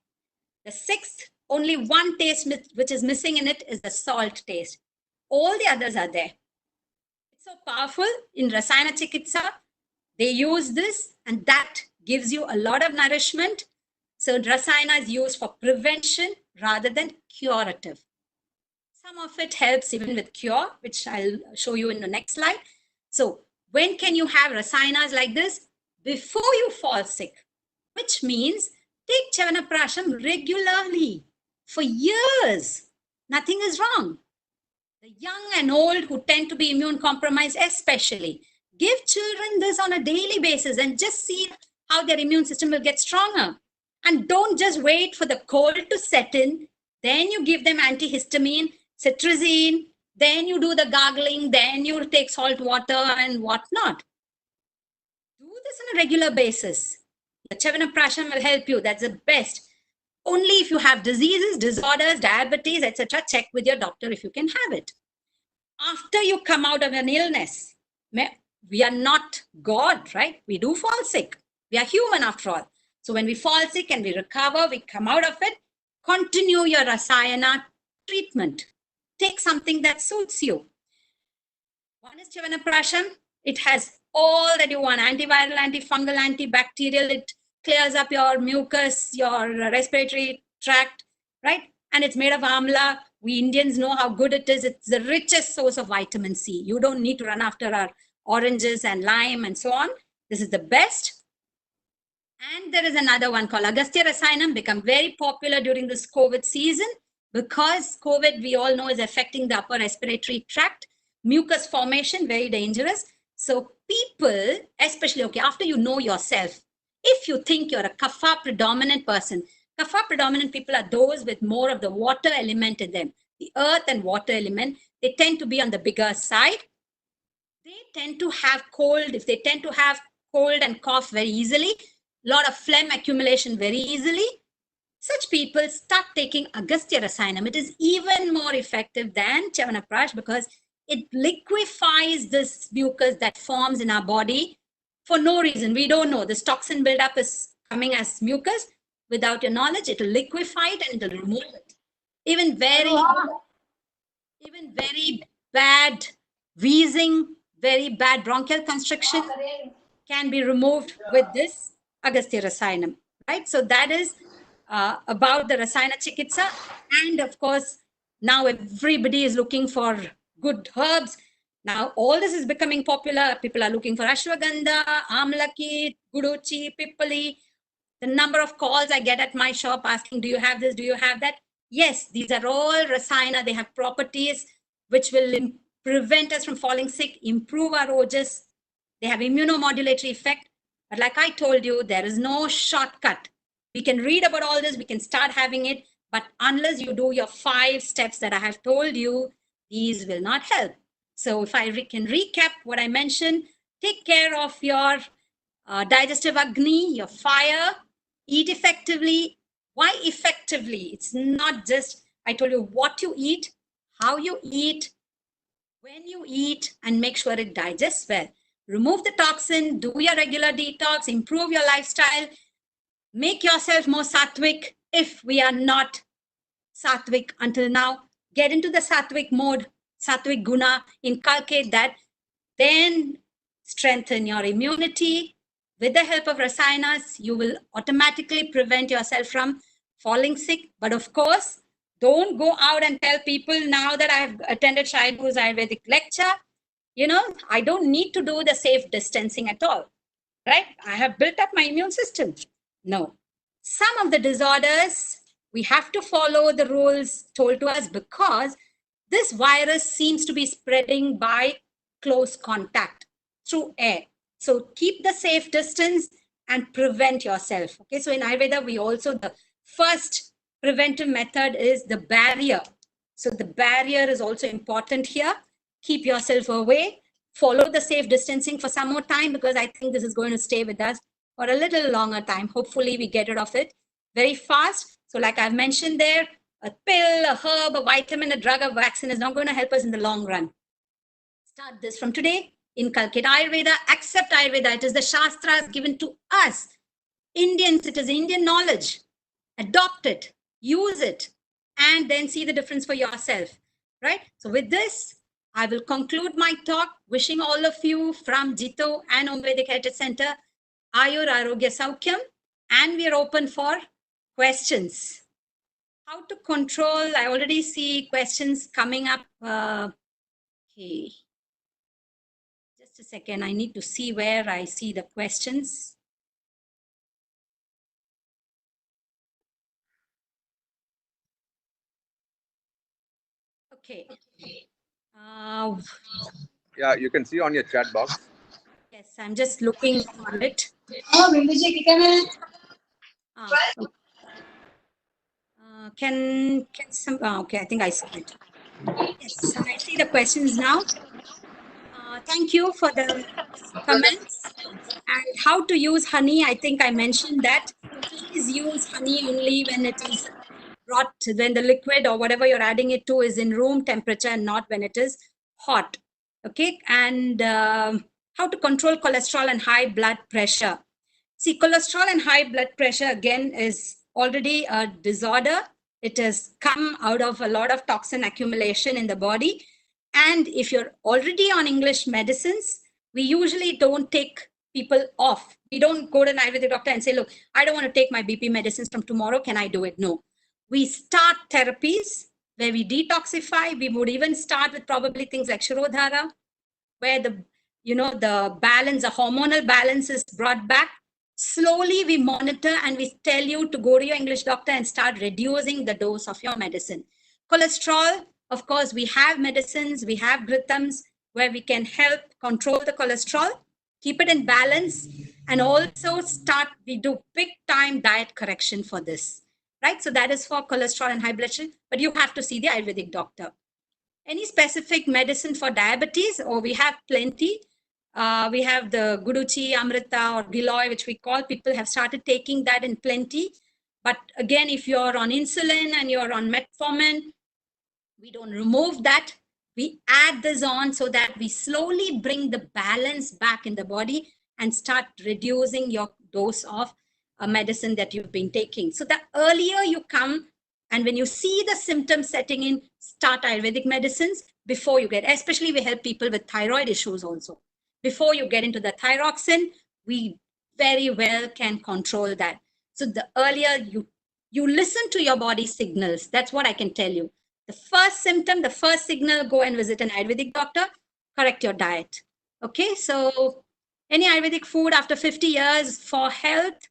The 6th, only one taste which is missing in it is the salt taste. All the others are there. It's so powerful. In Rasayana Chikitsa, they use this and that gives you a lot of nourishment. So Rasayana is used for prevention rather than curative. Some of it helps even with cure, which I'll show you in the next slide. So when can you have Rasayanas like this? Before you fall sick, which means take Chyawanprasham regularly for years. Nothing is wrong. The young and old who tend to be immune compromised especially, give children this on a daily basis and just see how their immune system will get stronger. And don't just wait for the cold to set in. Then you give them antihistamine, cetirizine, then you do the gargling, then you take salt water and whatnot. Do this on a regular basis. The Chyawanprasham will help you. That's the best. Only if you have diseases, disorders, diabetes, etc., check with your doctor if you can have it. After you come out of an illness, we are not God, right? We do fall sick. We are human after all. So when we fall sick and we recover, we come out of it, continue your Rasayana treatment. Take something that suits you. One is Chyawanprasham. It has all that you want, antiviral, antifungal, antibacterial. It clears up your mucus, your respiratory tract, right? And it's made of amla. We Indians know how good it is. It's the richest source of vitamin C. You don't need to run after our oranges and lime and so on. This is the best. And there is another one called Agastya Rasayanam, become very popular during this COVID season because COVID, we all know, is affecting the upper respiratory tract. Mucus formation, very dangerous. So people, especially, okay, after you know yourself, if you think you're a kapha predominant person, kapha predominant people are those with more of the water element in them, the earth and water element. They tend to be on the bigger side. They tend to have cold. If they tend to have cold and cough very easily, lot of phlegm accumulation very easily, such people start taking Agastya Rasayanam. It is even more effective than Chyawanprash because it liquefies this mucus that forms in our body for no reason. We don't know. This toxin buildup is coming as mucus. Without your knowledge, it will liquefy it and it will remove it. Even very bad wheezing, very bad bronchial constriction can be removed with this Agastya Rasayanam, right? So that is about the Rasayana Chikitsa. And of course, now everybody is looking for good herbs. Now all this is becoming popular. People are looking for Ashwagandha, Amlaki, Guduchi, Pippali. The number of calls I get at my shop asking, do you have this? Do you have that? Yes, these are all Rasayana. They have properties which will prevent us from falling sick, improve our ojas. They have immunomodulatory effect. But like I told you, there is no shortcut. We can read about all this. We can start having it. But unless you do your 5 steps that I have told you, these will not help. So if I can recap what I mentioned, take care of your digestive Agni, your fire, eat effectively. Why effectively? It's not just, I told you what you eat, how you eat, when you eat, and make sure it digests well. Remove the toxin, do your regular detox, improve your lifestyle, make yourself more sattvic. If we are not sattvic until now, get into the sattvic mode, sattvic guna, inculcate that, then strengthen your immunity. With the help of Rasayanas, you will automatically prevent yourself from falling sick. But of course, don't go out and tell people now that I've attended Shailu's Ayurvedic lecture, I don't need to do the safe distancing at all, right? I have built up my immune system. No. Some of the disorders, we have to follow the rules told to us because this virus seems to be spreading by close contact through air. So keep the safe distance and prevent yourself. Okay, so in Ayurveda, the first preventive method is the barrier. So the barrier is also important here. Keep yourself away. Follow the safe distancing for some more time because I think this is going to stay with us for a little longer time. Hopefully we get rid of it very fast. So So like I've mentioned there, a pill, a herb, a vitamin, a drug, a vaccine is not going to help us in the long run. Start this from today. Inculcate Ayurveda, accept Ayurveda. It is the Shastras given to us. Indians, it is Indian knowledge. Adopt it, use it, and then see the difference for yourself, right? So with this, I will conclude my talk, wishing all of you from Jito and Vedic Heritage Center, Ayur Arogya Saukyam, and we are open for questions. How to control, I already see questions coming up. Okay. Just a second, I need to see where I see the questions. Okay.
Yeah, you can see on your chat box.
Yes, I'm just looking for it. Can some, okay, I think I see it. Yes, I see the questions now. Thank you for the comments. And how to use honey, I think I mentioned that. Please use honey only when it is brought, when the liquid or whatever you're adding it to is in room temperature and not when it is hot. Okay, and how to control cholesterol and high blood pressure. See, cholesterol and high blood pressure again is already a disorder. It has come out of a lot of toxin accumulation in the body. And if you're already on English medicines, we usually don't take people off. We don't go to an Ayurvedic doctor and say, look, I don't want to take my BP medicines from tomorrow. Can I do it? No. We start therapies where we detoxify. We would even start with probably things like Shirodhara, where the balance, the hormonal balance is brought back. Slowly we monitor and we tell you to go to your English doctor and start reducing the dose of your medicine. Cholesterol, of course, we have medicines, we have Gritams where we can help control the cholesterol, keep it in balance, and also we do big time diet correction for this, right? So that is for cholesterol and high blood sugar, but you have to see the Ayurvedic doctor. Any specific medicine for diabetes? Or we have plenty. We have the Guduchi, Amrita, or Giloy, which we call. People have started taking that in plenty. But again, if you're on insulin and you're on metformin, we don't remove that. We add this on so that we slowly bring the balance back in the body and start reducing your dose of a medicine that you've been taking. So the earlier you come, and when you see the symptoms setting in, start Ayurvedic medicines before you get, especially we help people with thyroid issues also. Before you get into the thyroxine, we very well can control that. So the earlier you listen to your body signals, that's what I can tell you. The first symptom, the first signal, go and visit an Ayurvedic doctor, correct your diet. Okay, so any Ayurvedic food after 50 years for health,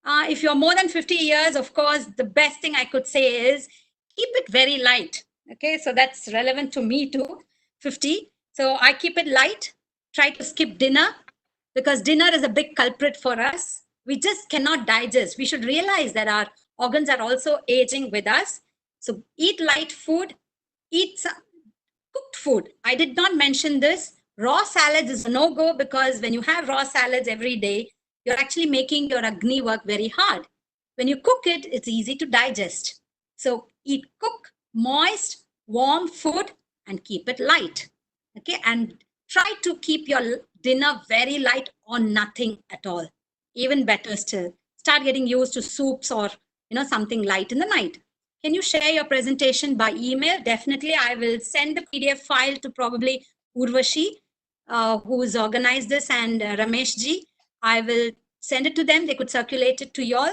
if you're more than 50 years, of course, the best thing I could say is keep it very light. Okay, so that's relevant to me too, 50. So I keep it light, try to skip dinner because dinner is a big culprit for us. We just cannot digest. We should realize that our organs are also aging with us. So eat light food, eat some cooked food. I did not mention this. Raw salads is a no-go because when you have raw salads every day, you're actually making your Agni work very hard. When you cook it, it's easy to digest. So eat cook, moist, warm food and keep it light. Okay, and try to keep your dinner very light or nothing at all. Even better still, start getting used to soups or something light in the night. Can you share your presentation by email? Definitely, I will send the PDF file to probably Urvashi, who's organized this, and Ramesh ji. I will send it to them. They could circulate it to you all.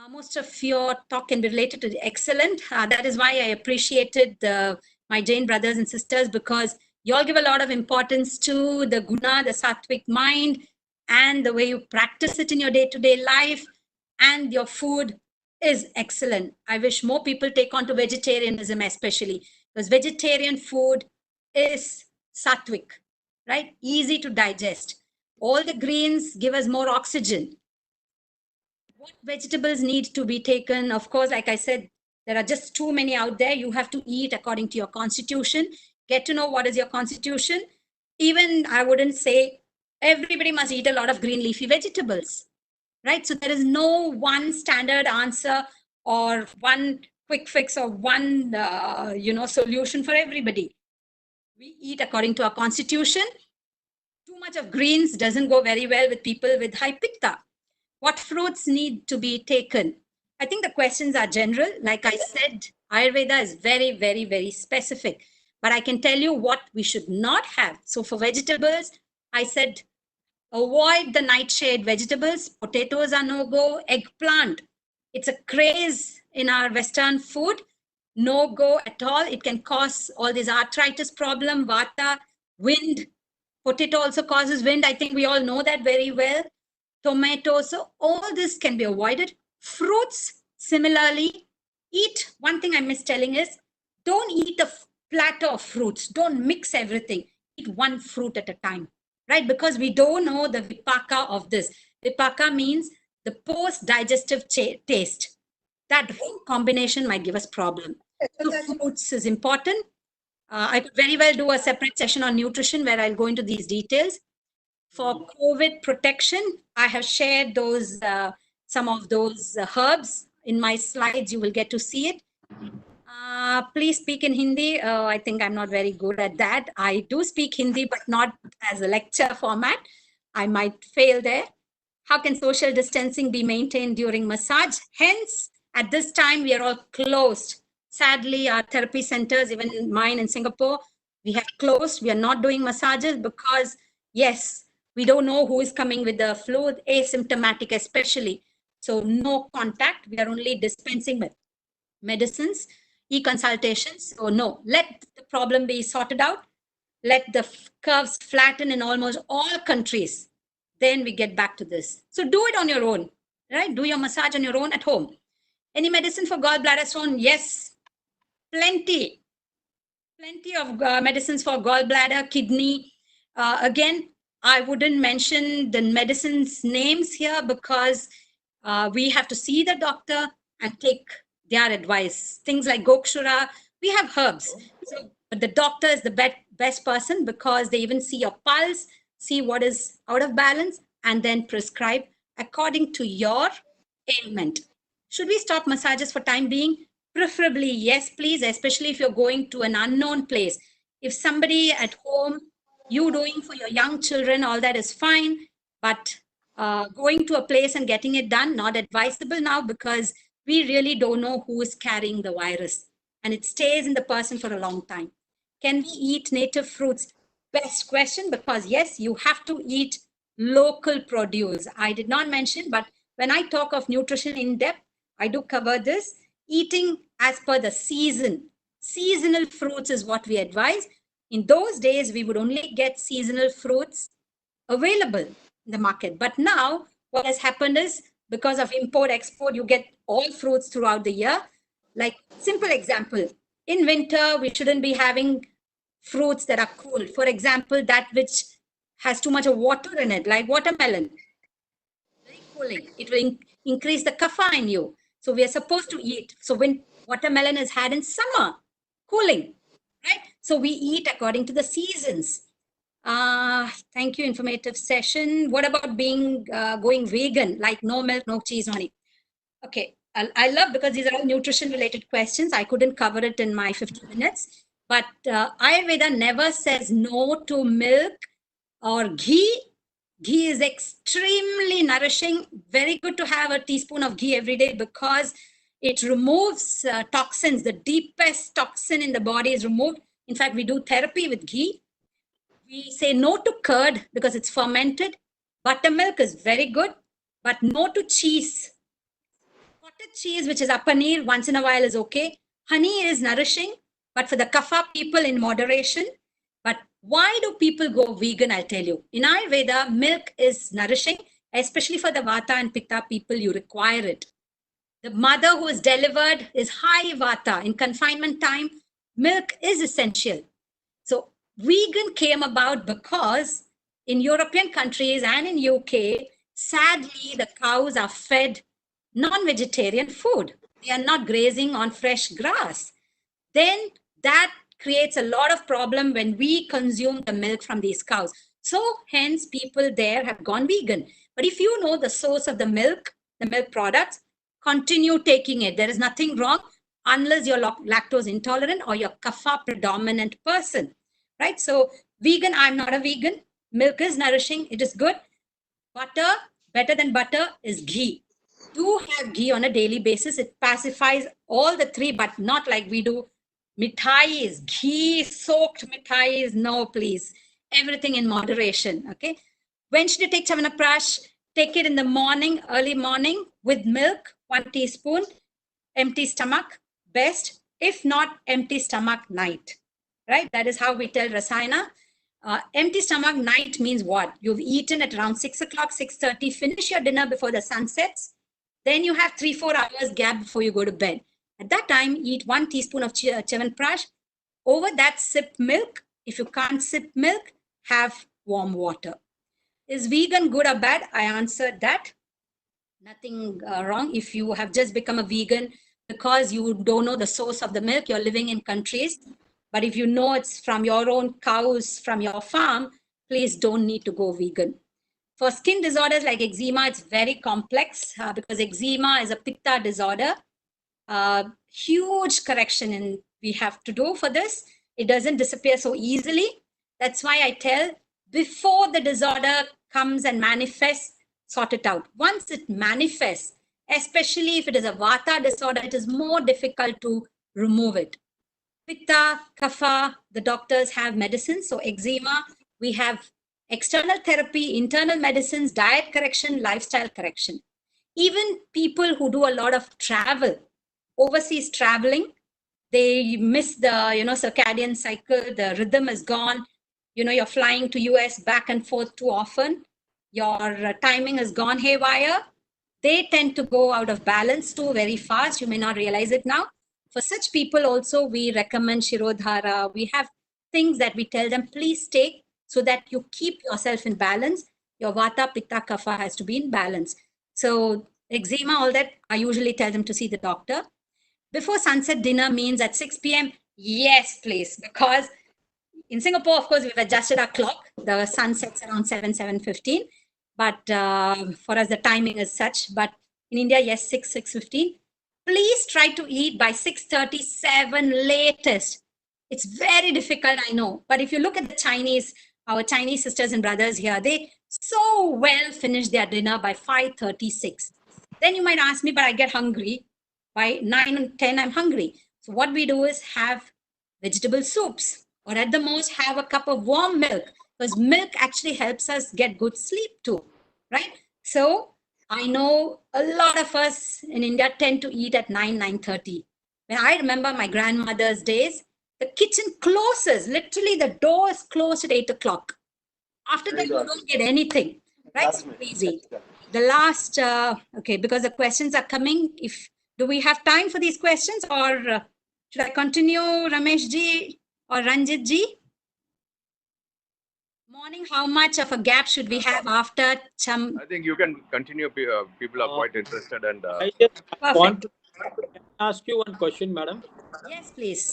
Most of your talk can be related to the excellent. That is why I appreciated my Jain brothers and sisters, because you all give a lot of importance to the guna, the sattvic mind, and the way you practice it in your day-to-day life, and your food is excellent. I wish more people take on to vegetarianism, especially because vegetarian food is sattvic, right? Easy to digest. All the greens give us more oxygen. What vegetables need to be taken? Of course, like I said, there are just too many out there. You have to eat according to your constitution. Get to know what is your constitution. Even I wouldn't say everybody must eat a lot of green leafy vegetables, right? So there is no one standard answer or one quick fix or one, solution for everybody. We eat according to our constitution. Too much of greens doesn't go very well with people with high pitta. What fruits need to be taken? I think the questions are general. Like I said, Ayurveda is very, very, very specific. But I can tell you what we should not have. So for vegetables, I said avoid the nightshade vegetables. Potatoes are no go. Eggplant, it's a craze in our Western food. No go at all. It can cause all these arthritis problem, vata, wind. Potato also causes wind. I think we all know that very well. Tomatoes, so all this can be avoided. Fruits, similarly, eat. One thing I miss telling is don't eat a platter of fruits. Don't mix everything. Eat one fruit at a time, right? Because we don't know the vipaka of this. Vipaka means the post-digestive taste. That combination might give us problem. So fruits is important. I could very well do a separate session on nutrition where I'll go into these details. For COVID protection, I have shared those some of those herbs in my slides. You will get to see it. Please speak in Hindi. I think I'm not very good at that. I do speak Hindi, but not as a lecture format. I might fail there. How can social distancing be maintained during massage? Hence, at this time, we are all closed. Sadly, our therapy centers, even mine in Singapore, we have closed. We are not doing massages because, yes, we don't know who is coming with the flu, asymptomatic especially. So no contact. We are only dispensing medicines, e-consultations. So no, let the problem be sorted out. Let the curves flatten in almost all countries. Then we get back to this. So do it on your own, right? Do your massage on your own at home. Any medicine for gallbladder stone? Yes, plenty. Plenty of medicines for gallbladder, kidney. Again, I wouldn't mention the medicines names here because we have to see the doctor and take their advice. Things like Gokshura, we have herbs. So, but the doctor is the best person because they even see your pulse, see what is out of balance, and then prescribe according to your ailment. Should we stop massages for time being? Preferably, yes, please, especially if you're going to an unknown place. If somebody at home, you doing for your young children, all that is fine. But going to a place and getting it done, not advisable now because we really don't know who is carrying the virus. And it stays in the person for a long time. Can we eat native fruits? Best question, because yes, you have to eat local produce. I did not mention, but when I talk of nutrition in depth, I do cover this. Eating as per the season. Seasonal fruits is what we advise. In those days, we would only get seasonal fruits available in the market. But now, what has happened is because of import, export, you get all fruits throughout the year. Like, simple example, in winter, we shouldn't be having fruits that are cool. For example, that which has too much of water in it, like watermelon. Very cooling. It will increase the kapha in you. So we are supposed to eat. So when watermelon is had in summer, cooling, right? So we eat according to the seasons. Thank you, informative session. What about being going vegan, like no milk, no cheese, no honey? Okay, I love because these are all nutrition related questions. I couldn't cover it in my 50 minutes, but Ayurveda never says no to milk or ghee. Ghee is extremely nourishing. Very good to have a teaspoon of ghee every day because it removes toxins. The deepest toxin in the body is removed. In fact, we do therapy with ghee. We say no to curd because it's fermented. Buttermilk is very good, but no to cheese. Cottage cheese, which is a paneer, once in a while is okay. Honey is nourishing, but for the kapha people in moderation. But why do people go vegan? I'll tell you. In Ayurveda, milk is nourishing, especially for the vata and pitta people, you require it. The mother who is delivered is high vata. In confinement time, milk is essential. So vegan came about because in European countries and in UK, sadly, the cows are fed non-vegetarian food. They are not grazing on fresh grass. Then that creates a lot of problem when we consume the milk from these cows. So hence people there have gone vegan. But if you know the source of the milk products, continue taking it. There is nothing wrong unless you're lactose intolerant or you're kapha predominant person, right? So vegan, I'm not a vegan. Milk is nourishing. It is good. Butter, better than butter is ghee. Do have ghee on a daily basis. It pacifies all the three, but not like we do. Mithais, ghee soaked mithais. No, please. Everything in moderation. Okay. When should you take Chavanaprash? Take it in the morning, early morning with milk, 1 teaspoon, empty stomach, best. If not, empty stomach night. Right? That is how we tell Rasayana. Empty stomach night means what? You've eaten at around 6 o'clock, 6:30, finish your dinner before the sun sets. Then you have 3-4 hours gap before you go to bed. At that time, eat 1 teaspoon of Chyawanprash. Over that, sip milk. If you can't sip milk, have warm water. Is vegan good or bad? I answered that. Nothing wrong. If you have just become a vegan because you don't know the source of the milk, you're living in countries. But if you know it's from your own cows, from your farm, please don't need to go vegan. For skin disorders like eczema, it's very complex because eczema is a pitta disorder. Huge correction we have to do for this. It doesn't disappear so easily. That's why I tell before the disorder comes and manifests, sort it out. Once it manifests, especially if it is a vata disorder, it is more difficult to remove it. Pitta, kapha, the doctors have medicines. So eczema, we have external therapy, internal medicines, diet correction, lifestyle correction. Even people who do a lot of travel, overseas traveling, they miss the circadian cycle, the rhythm is gone. You're flying to US back and forth too often. Your timing has gone haywire. They tend to go out of balance too very fast. You may not realize it now. For such people also, we recommend Shirodhara. We have things that we tell them, please take so that you keep yourself in balance. Your Vata, Pitta, Kapha has to be in balance. So eczema, all that, I usually tell them to see the doctor. Before sunset dinner means at 6 p.m. Yes, please. Because in Singapore, of course, we've adjusted our clock. The sun sets around 7:15. But for us, the timing is such. But in India, yes, 6:15. Please try to eat by 6:37 latest. It's very difficult, I know. But if you look at the Chinese, our Chinese sisters and brothers here, they so well finish their dinner by 5:36. Then you might ask me, but I get hungry. By 9 and 10, I'm hungry. So what we do is have vegetable soups, or at the most have a cup of warm milk, because milk actually helps us get good sleep too, right? So I know a lot of us in India tend to eat at 9:30. When I remember my grandmother's days, the kitchen closes, literally the door is closed at 8 o'clock. After that, you don't get anything, right? So please eat. The last, okay, because the questions are coming. Do we have time for these questions, or should I continue, Ramesh ji or Ranjit ji? Morning, how much of a gap should we have after
I think you can continue. People are quite interested, and
I just want
Perfect.
to ask you one question, madam.
Yes, please.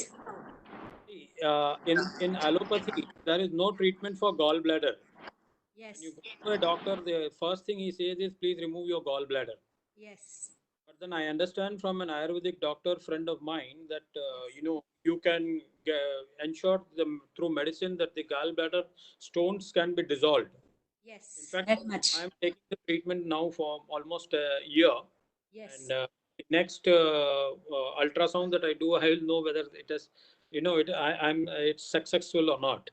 In allopathy, there is no treatment for gallbladder.
Yes.
When you go to a doctor, the first thing he says is, please remove your gallbladder.
Yes.
But then I understand from an Ayurvedic doctor friend of mine that you can ensure them through medicine that the gallbladder stones can be dissolved.
Yes.
In fact,
Very much.
I am taking the treatment now for almost a year.
Yes.
And next ultrasound that I do, I will know whether it is, it's successful or not.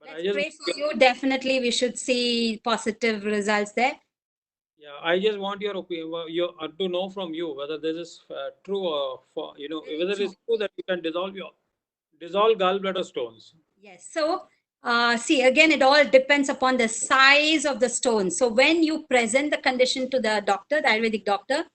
But
Let's
I just
pray for you. Definitely, we should see positive results there.
Yeah, I just want your opinion, to know from you whether this is true or whether it's true that you can dissolve gallbladder stones.
Yes. So, see, again, it all depends upon the size of the stone. So, when you present the condition to the doctor, the Ayurvedic doctor,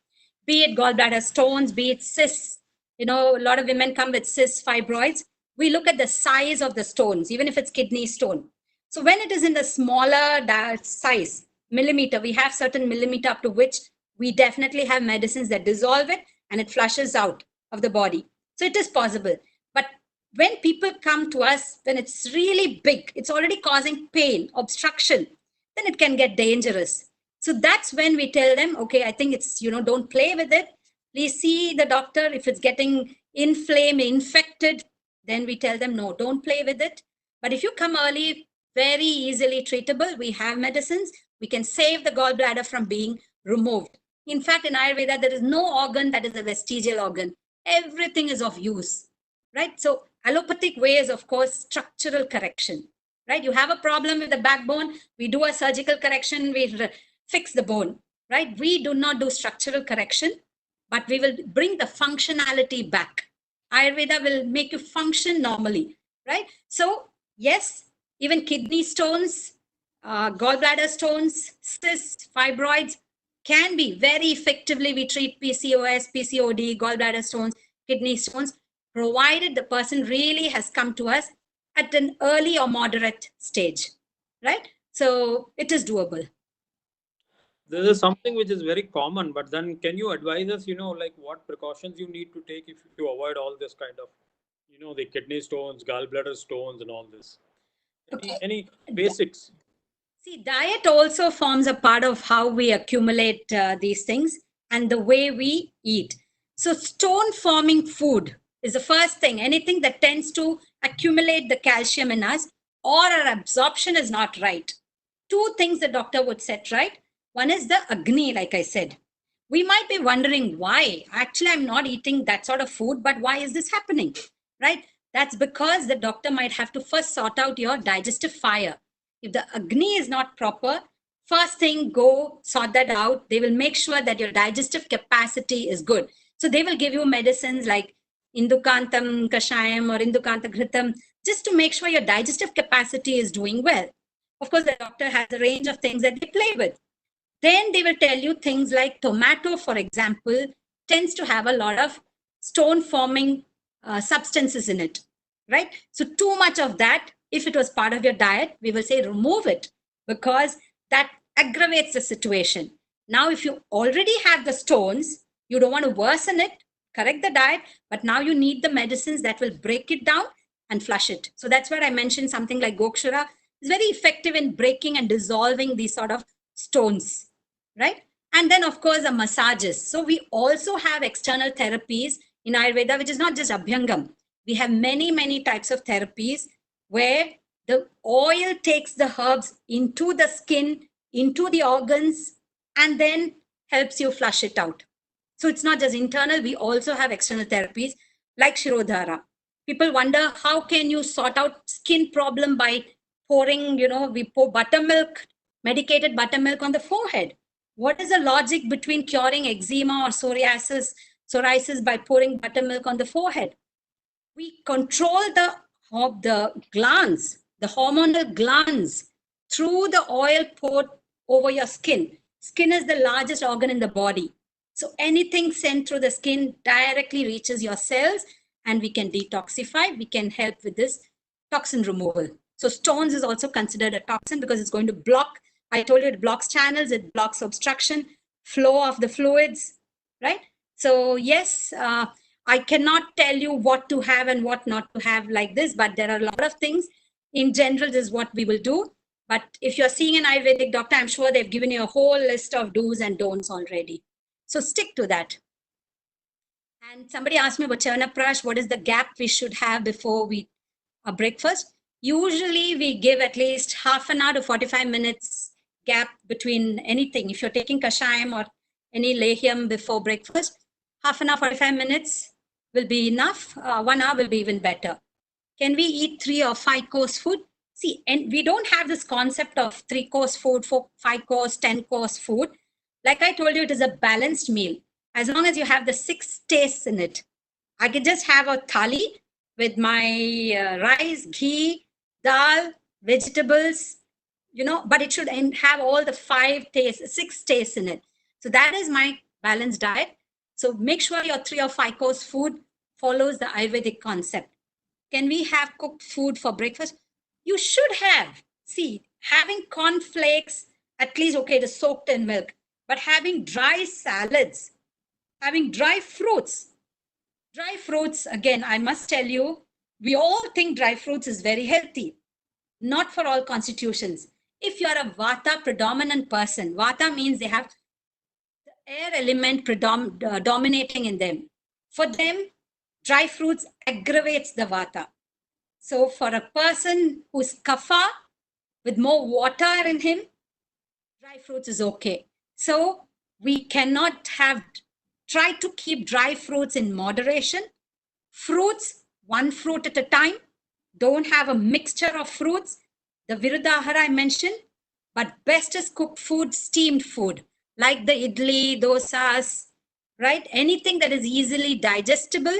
be it gallbladder stones, be it cysts, a lot of women come with cysts, fibroids. We look at the size of the stones, even if it's kidney stone. So, when it is in the smaller size, millimeter, we have certain millimeter up to which we definitely have medicines that dissolve it and it flushes out of the body. So, it is possible. But when people come to us, when it's really big, it's already causing pain, obstruction, then it can get dangerous. So that's when we tell them, okay, I think it's, don't play with it. Please see the doctor. If it's getting inflamed, infected, then we tell them, no, don't play with it. But if you come early, very easily treatable. We have medicines. We can save the gallbladder from being removed. In fact, in Ayurveda, there is no organ that is a vestigial organ. Everything is of use, right? So allopathic way is, of course, structural correction, right? You have a problem with the backbone, we do a surgical correction, we fix the bone, right? We do not do structural correction, but we will bring the functionality back. Ayurveda will make you function normally, right? So yes, even kidney stones, gallbladder stones, cysts, fibroids can be very effectively, we treat PCOS, PCOD, gallbladder stones, kidney stones, provided the person really has come to us at an early or moderate stage, right? So it is doable.
This is something which is very common, but then can you advise us, like what precautions you need to take if to avoid all this kind of, the kidney stones, gallbladder stones, and all this?
Okay.
Any basics?
See, diet also forms a part of how we accumulate these things and the way we eat. So, stone forming food is the first thing. Anything that tends to accumulate the calcium in us or our absorption is not right. Two things the doctor would set right. One is the Agni, like I said. We might be wondering why. Actually, I'm not eating that sort of food, but why is this happening? Right? That's because the doctor might have to first sort out your digestive fire. If the Agni is not proper, first thing, go sort that out. They will make sure that your digestive capacity is good. So they will give you medicines like Indukantam Kashayam or Indukanta Ghritam, just to make sure your digestive capacity is doing well. Of course, the doctor has a range of things that they play with. Then they will tell you things like tomato, for example, tends to have a lot of stone forming substances in it, right? So too much of that, if it was part of your diet, we will say remove it because that aggravates the situation. Now, if you already have the stones, you don't want to worsen it, correct the diet, but now you need the medicines that will break it down and flush it. So that's where I mentioned something like Gokshara is very effective in breaking and dissolving these sort of stones, right? And then, of course, the massages. So we also have external therapies in Ayurveda, which is not just Abhyangam. We have many, many types of therapies where the oil takes the herbs into the skin, into the organs, and then helps you flush it out. So it's not just internal, we also have external therapies like Shirodhara. People wonder, how can you sort out skin problem by pouring, we pour buttermilk, medicated buttermilk on the forehead. What is the logic between curing eczema or psoriasis by pouring buttermilk on the forehead? We control the glands, the hormonal glands, through the oil poured over your skin. Skin is the largest organ in the body. So anything sent through the skin directly reaches your cells and we can detoxify. We can help with this toxin removal. So stones is also considered a toxin because it's going to block. I told you it blocks channels, it blocks obstruction, flow of the fluids, right? So yes, I cannot tell you what to have and what not to have like this, but there are a lot of things. In general, this is what we will do. But if you're seeing an Ayurvedic doctor, I'm sure they've given you a whole list of do's and don'ts already. So stick to that. And somebody asked me about Chavanaprash, what is the gap we should have before we breakfast? Usually we give at least half an hour to 45 minutes gap between anything. If you're taking Kashayam or any Lehyam before breakfast, half an hour, 45 minutes will be enough. 1 hour will be even better. Can we eat 3 or 5 course food? See, and we don't have this concept of 3 course food, 4, 5 course, 10 course food. Like I told you, it is a balanced meal. As long as you have the 6 tastes in it. I can just have a thali with my rice, ghee, dal, vegetables, but it should have all the 6 tastes in it. So that is my balanced diet. So make sure your 3 or 5 course food follows the Ayurvedic concept. Can we have cooked food for breakfast? You should have. See, having cornflakes, at least, okay, it is soaked in milk, but having dry salads, having dry fruits, again, I must tell you, we all think dry fruits is very healthy. Not for all constitutions. If you're a Vata predominant person, Vata means they have air element dominating in them. For them, dry fruits aggravates the vata. So for a person who's kapha with more water in him, dry fruits is okay. So we cannot try to keep dry fruits in moderation. Fruits, one fruit at a time. Don't have a mixture of fruits. The Virudahara I mentioned, but best is cooked food, steamed food, like the idli, dosas, right? Anything that is easily digestible,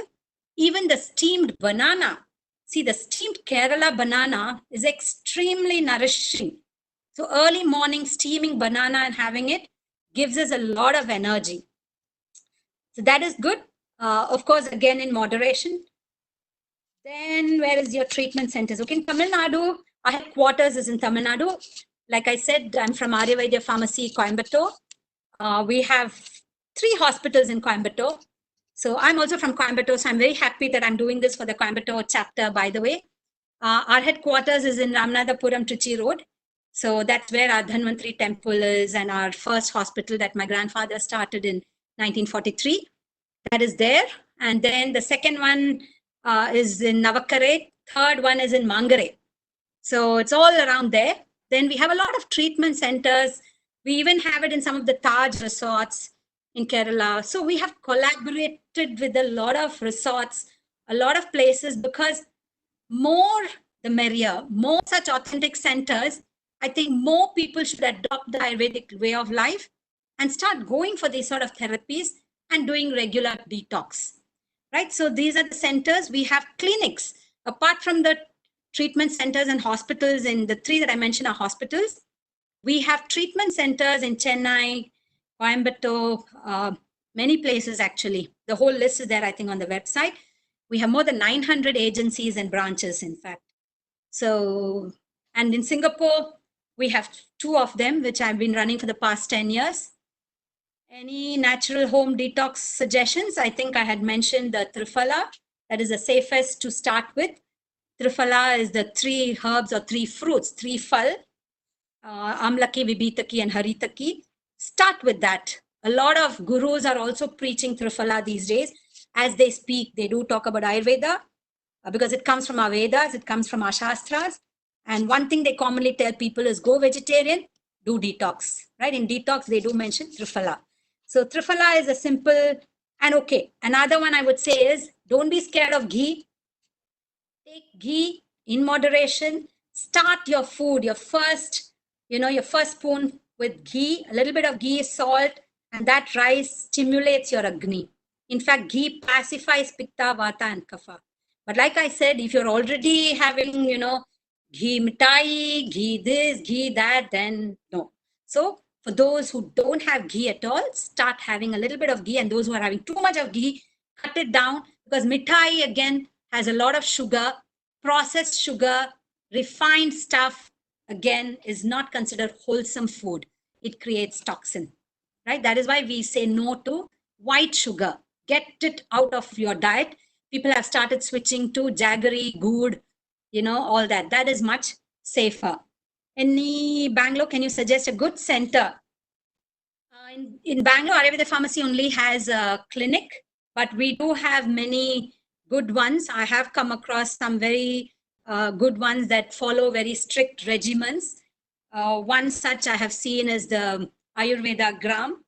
even the steamed banana. See, the steamed Kerala banana is extremely nourishing. So early morning steaming banana and having it gives us a lot of energy. So that is good. Of course, again, in moderation. Then where is your treatment centers? Okay, in Tamil Nadu, our headquarters is in Tamil Nadu. Like I said, I'm from Ayurveda Pharmacy, Coimbatore. We have 3 hospitals in Coimbatore. So I'm also from Coimbatore, so I'm very happy that I'm doing this for the Coimbatore chapter, by the way. Our headquarters is in Ramanathapuram, Trichy Road. So that's where our Dhanvantri temple is, and our first hospital that my grandfather started in 1943. That is there. And then the second one is in Navakare. Third one is in Mangare. So it's all around there. Then we have a lot of treatment centers. We even have it in some of the Taj resorts in Kerala. So we have collaborated with a lot of resorts, a lot of places, because more the merrier, more such authentic centers. I think more people should adopt the Ayurvedic way of life and start going for these sort of therapies and doing regular detox, right? So these are the centers. We have clinics. Apart from the treatment centers and hospitals, in the 3 that I mentioned are hospitals, we have treatment centers in Chennai, Coimbatore, many places actually. The whole list is there, I think, on the website. We have more than 900 agencies and branches, in fact. So, and in Singapore, we have 2 of them, which I've been running for the past 10 years. Any natural home detox suggestions? I think I had mentioned the Triphala. That is the safest to start with. Triphala is the 3 herbs or 3 fruits, 3 phal, Amlaki, Vibhitaki, and Haritaki. Start with that. A lot of gurus are also preaching Triphala these days. As they speak, they do talk about Ayurveda because it comes from our Vedas, it comes from our Shastras. And one thing they commonly tell people is go vegetarian, do detox, right? In detox, they do mention Triphala. So Triphala is a simple and okay. Another one I would say is don't be scared of ghee. Take ghee in moderation. Start your food, your first spoon with ghee, a little bit of ghee, salt, and that rice stimulates your Agni. In fact, ghee pacifies Pitta, Vata, and Kapha. But like I said, if you're already having, ghee mitai, ghee this, ghee that, then no. So for those who don't have ghee at all, start having a little bit of ghee. And those who are having too much of ghee, cut it down, because mitai, again, has a lot of sugar, processed sugar, refined stuff, again, is not considered wholesome food. It creates toxin, right? That is why we say no to white sugar. Get it out of your diet. People have started switching to jaggery, good, all that. That is much safer. Any Bangalore, can you suggest a good center? In Bangalore, Ayurveda Pharmacy only has a clinic, but we do have many good ones. I have come across some very good ones that follow very strict regimens. One such I have seen is the Ayurveda Gram.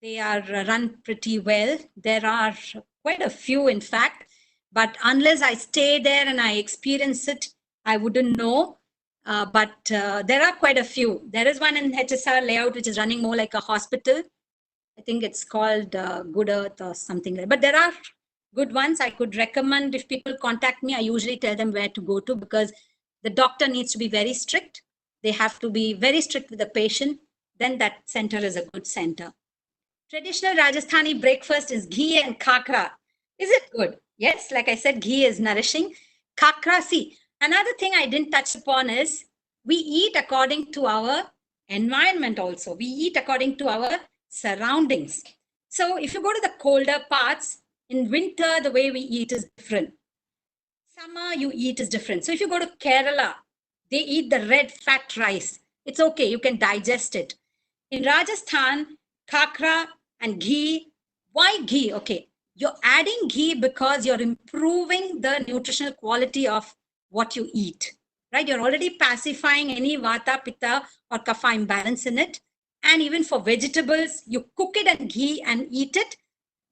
They are run pretty well. There are quite a few, in fact, but unless I stay there and I experience it, I wouldn't know. But there are quite a few. There is one in HSR layout, which is running more like a hospital. I think it's called Good Earth or something like that. But there are good ones I could recommend. If people contact me, I usually tell them where to go to, because the doctor needs to be very strict. They have to be very strict with the patient. Then that center is a good center. Traditional Rajasthani breakfast is ghee and khakra. Is it good? Yes, like I said, ghee is nourishing. Khakra, see, another thing I didn't touch upon is we eat according to our environment also. We eat according to our surroundings. So if you go to the colder parts, in winter, the way we eat is different. Summer, you eat is different. So if you go to Kerala, they eat the red fat rice. It's okay, you can digest it. In Rajasthan, khakra And ghee, why ghee? Okay, you're adding ghee because you're improving the nutritional quality of what you eat, right? You're already pacifying any vata, pitta, or kapha imbalance in it. And even for vegetables, you cook it in ghee and eat it.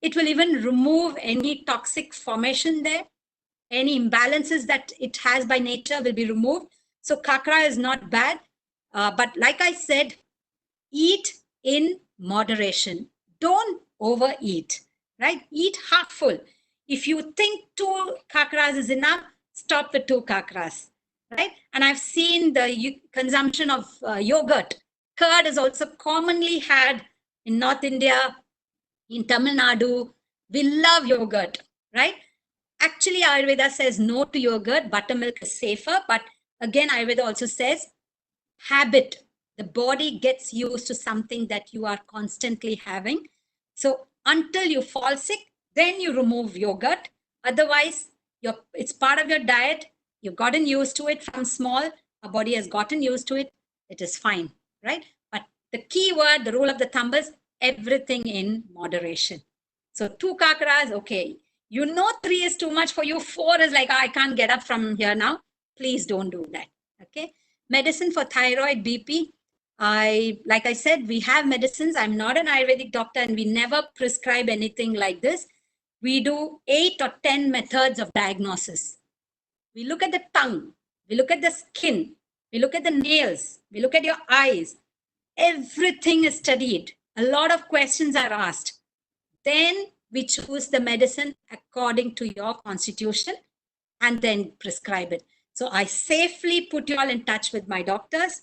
It will even remove any toxic formation there. Any imbalances that it has by nature will be removed. So kakra is not bad. But like I said, eat in moderation. Don't overeat, right? Eat half full. If you think 2 kakras is enough, stop with 2 kakras, right? And I've seen the consumption of yogurt. Curd is also commonly had in North India, in Tamil Nadu. We love yogurt, right? Actually, Ayurveda says no to yogurt. Buttermilk is safer. But again, Ayurveda also says habit. The body gets used to something that you are constantly having. So until you fall sick, then you remove yogurt. Otherwise, it's part of your diet. You've gotten used to it from small. Our body has gotten used to it. It is fine, right? But the key word, the rule of the thumb is everything in moderation. So 2 kakras, okay. You know 3 is too much for you. 4 is like, I can't get up from here now. Please don't do that, okay? Medicine for thyroid, BP. Like I said, we have medicines. I'm not an Ayurvedic doctor and we never prescribe anything like this. We do 8 or 10 methods of diagnosis. We look at the tongue, we look at the skin, we look at the nails, we look at your eyes. Everything is studied. A lot of questions are asked. Then we choose the medicine according to your constitution and then prescribe it. So I safely put you all in touch with my doctors.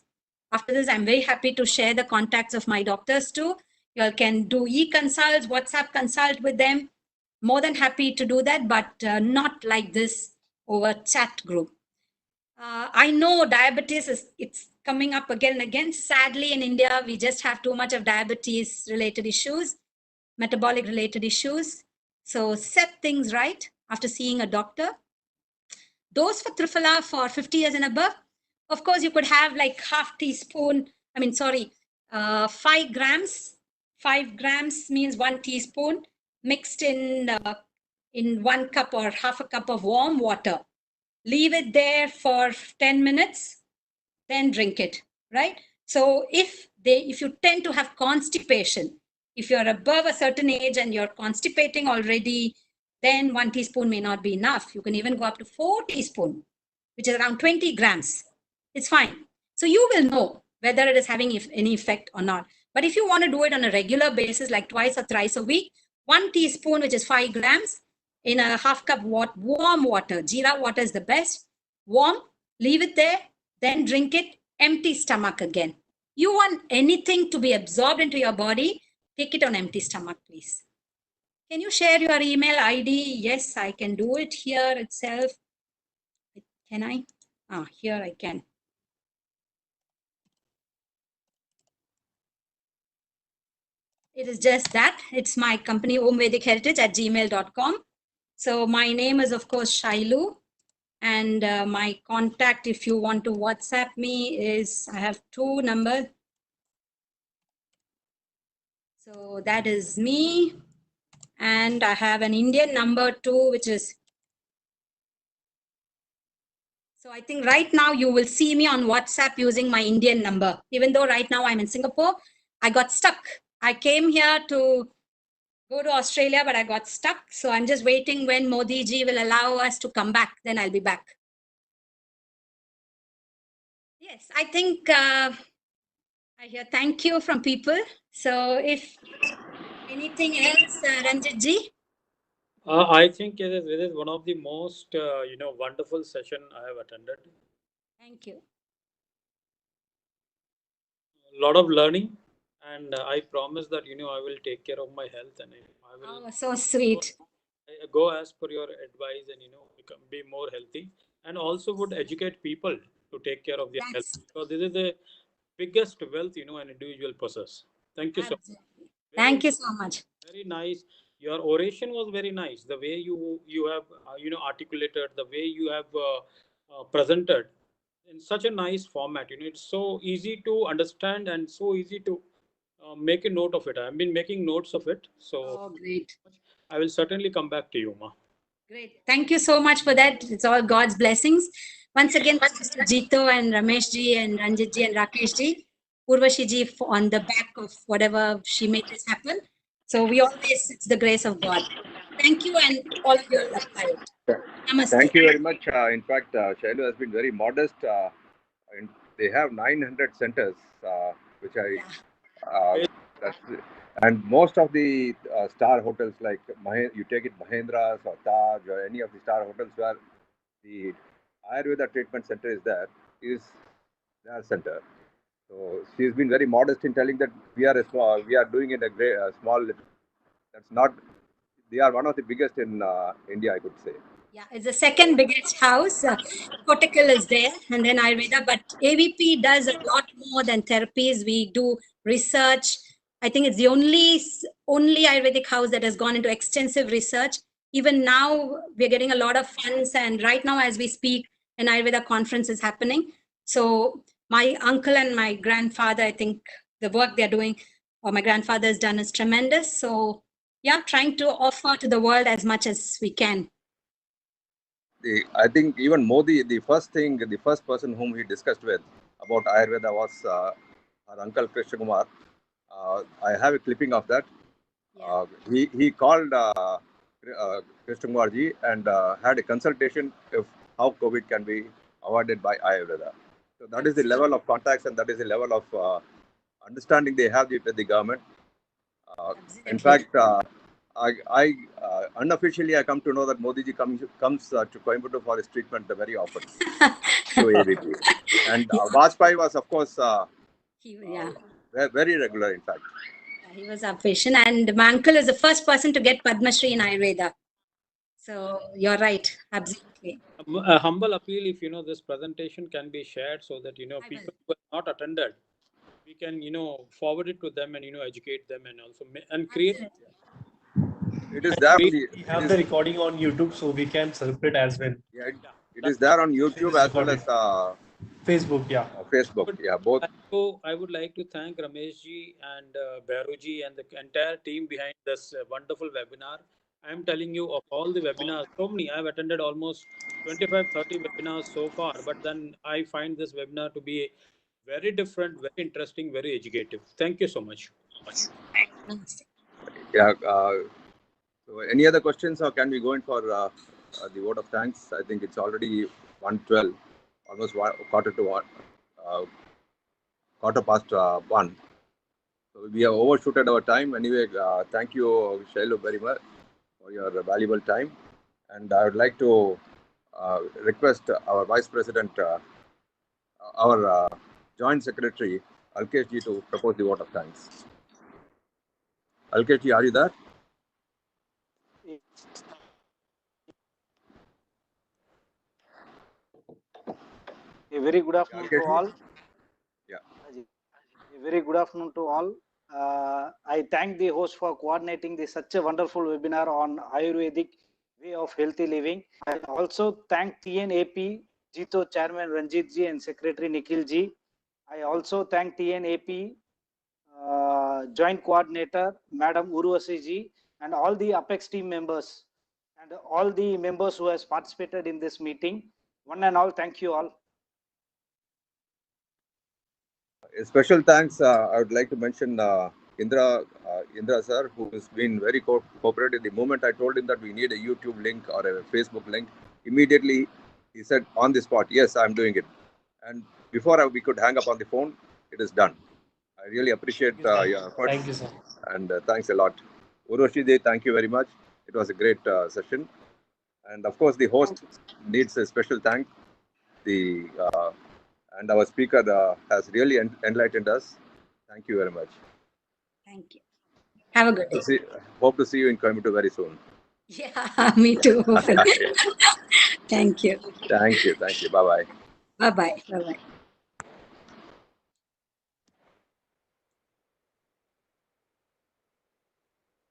After this, I'm very happy to share the contacts of my doctors too. You all can do e-consults, WhatsApp consult with them. More than happy to do that, but not like this over chat group. I know diabetes it's coming up again and again. Sadly, in India, we just have too much of diabetes related issues, metabolic related issues. So set things right after seeing a doctor. Dose for Triphala for 50 years and above, of course, you could have like half teaspoon. 5 grams. 5 grams means 1 teaspoon mixed in 1 cup or half a cup of warm water. Leave it there for 10 minutes, then drink it, right? So if you tend to have constipation, if you're above a certain age and you're constipating already, then 1 teaspoon may not be enough. You can even go up to 4 teaspoon, which is around 20 grams. It's fine. So you will know whether it is having any effect or not. But if you want to do it on a regular basis, like twice or thrice a week, 1 teaspoon, which is 5 grams, in a half cup warm water. Jeera water is the best. Warm, leave it there, then drink it, empty stomach again. You want anything to be absorbed into your body, take it on empty stomach, please. Can you share your email ID? Yes, I can do it here itself. Can I? Here I can. It is just that. It's my company, Vedic Heritage at gmail.com. So my name is, of course, Shailu. And my contact, if you want to WhatsApp me, is I have 2 numbers. So that is me. And I have an Indian number too, which is. So I think right now you will see me on WhatsApp using my Indian number. Even though right now I'm in Singapore, I got stuck. I came here to go to Australia, but I got stuck. So I'm just waiting when Modi ji will allow us to come back. Then I'll be back. Yes, I think I hear thank you from people. So if anything else, Ranjit ji?
I think it is one of the most wonderful session I have attended.
Thank you.
A lot of learning, and I promise that I will take care of my health and I will.
Oh, so sweet.
Go as per your advice and be more healthy, and also would educate people to take care of their health, because this is the biggest wealth an individual possess. Thank you so much.
Absolutely. Thank you so much.
Very nice. Your oration was very nice. The way you have articulated, the way you have presented in such a nice format. It's so easy to understand and so easy to make a note of it. I've been making notes of it. So
Oh, great.
I will certainly come back to you, Ma.
Great. Thank you so much for that. It's all God's blessings. Once again, thanks to Jito and Ramesh ji and Ranjit ji and Rakesh ji, Urvashi ji on the back of whatever she made this happen. So we always, it's the grace of God. Thank you, and all of you will apply it. Namaste.
Thank you very much. In fact, Shailu has been very modest. And they have 900 centers, which I.
Yeah.
That's, and most of the star hotels, like you take it Mahendra's or Taj or any of the star hotels where the Ayurveda treatment center is there, is their center. So she's been very modest in telling that we are doing it a great small. That's not. They are one of the biggest in India, I could say.
Yeah, it's the second biggest house. Kottakkal is there, and then Ayurveda. But AVP does a lot more than therapies. We do research. I think it's the only Ayurvedic house that has gone into extensive research. Even now, we're getting a lot of funds, and right now, as we speak, an Ayurveda conference is happening. So my uncle and my grandfather, I think the work they're doing, or my grandfather has done, is tremendous. So yeah, trying to offer to the world as much as we can.
I think even Modi, the first person whom he discussed with about Ayurveda was our uncle Krishna Kumar. I have a clipping of that.
Yeah.
He called Krishna Kumar ji and had a consultation of how COVID can be avoided by Ayurveda. So that is the level of contacts and that is the level of understanding they have with the government. In fact, I unofficially I come to know that Modi ji comes to Coimbatore for his treatment very often to AVP. And Vajpayee was, of course, very regular, in fact.
He was our patient, and my uncle is the first person to get Padma Shri in Ayurveda. So you're right, absolutely.
A humble appeal, if this presentation can be shared so that people who have not attended, we can forward it to them and educate them and also and create.
It is there.
We have the recording on YouTube, so we can circulate as well.
Yeah, it is there on YouTube as well as
Facebook. Yeah,
Facebook. Yeah, both.
So I would like to thank Ramesh ji and Bhairu ji and the entire team behind this wonderful webinar. I'm telling you, of all the webinars, so many, I've attended almost 25-30 webinars so far, but then I find this webinar to be very different, very interesting, very educative. Thank you so much.
Yeah. So any other questions, or can we go in for the vote of thanks? I think it's already 1:12, almost quarter past 1. So we have overshooted our time. Anyway, thank you, Shailu, very much for your valuable time. And I would like to request our Vice President, our Joint Secretary, Alkesh ji, to propose the vote of thanks. Alkesh ji, are you there?
A very good afternoon to all.
Yeah.
A very good afternoon to all. I thank the host for coordinating such a wonderful webinar on Ayurvedic way of healthy living. I also thank TNAP, Jito Chairman Ranjit ji and Secretary Nikhil ji. I also thank TNAP Joint Coordinator Madam Urvasi ji and all the Apex team members and all the members who has participated in this meeting. One and all, thank you all.
A special thanks, I would like to mention Indra sir, who has been very cooperative. The moment I told him that we need a YouTube link or a Facebook link, immediately he said on the spot, yes, I'm doing it. And before we could hang up on the phone, it is done. I really appreciate your efforts.
Thank you, sir.
And thanks a lot. Urvashi, thank you very much. It was a great session. And of course, the host needs a special thank. And our speaker has really enlightened us. Thank you very much.
Thank you. Have a good day.
Hope to see you in Coimbatore very soon.
Yeah, me too. Thank you.
Thank you. Bye-bye.
Bye-bye. Bye-bye.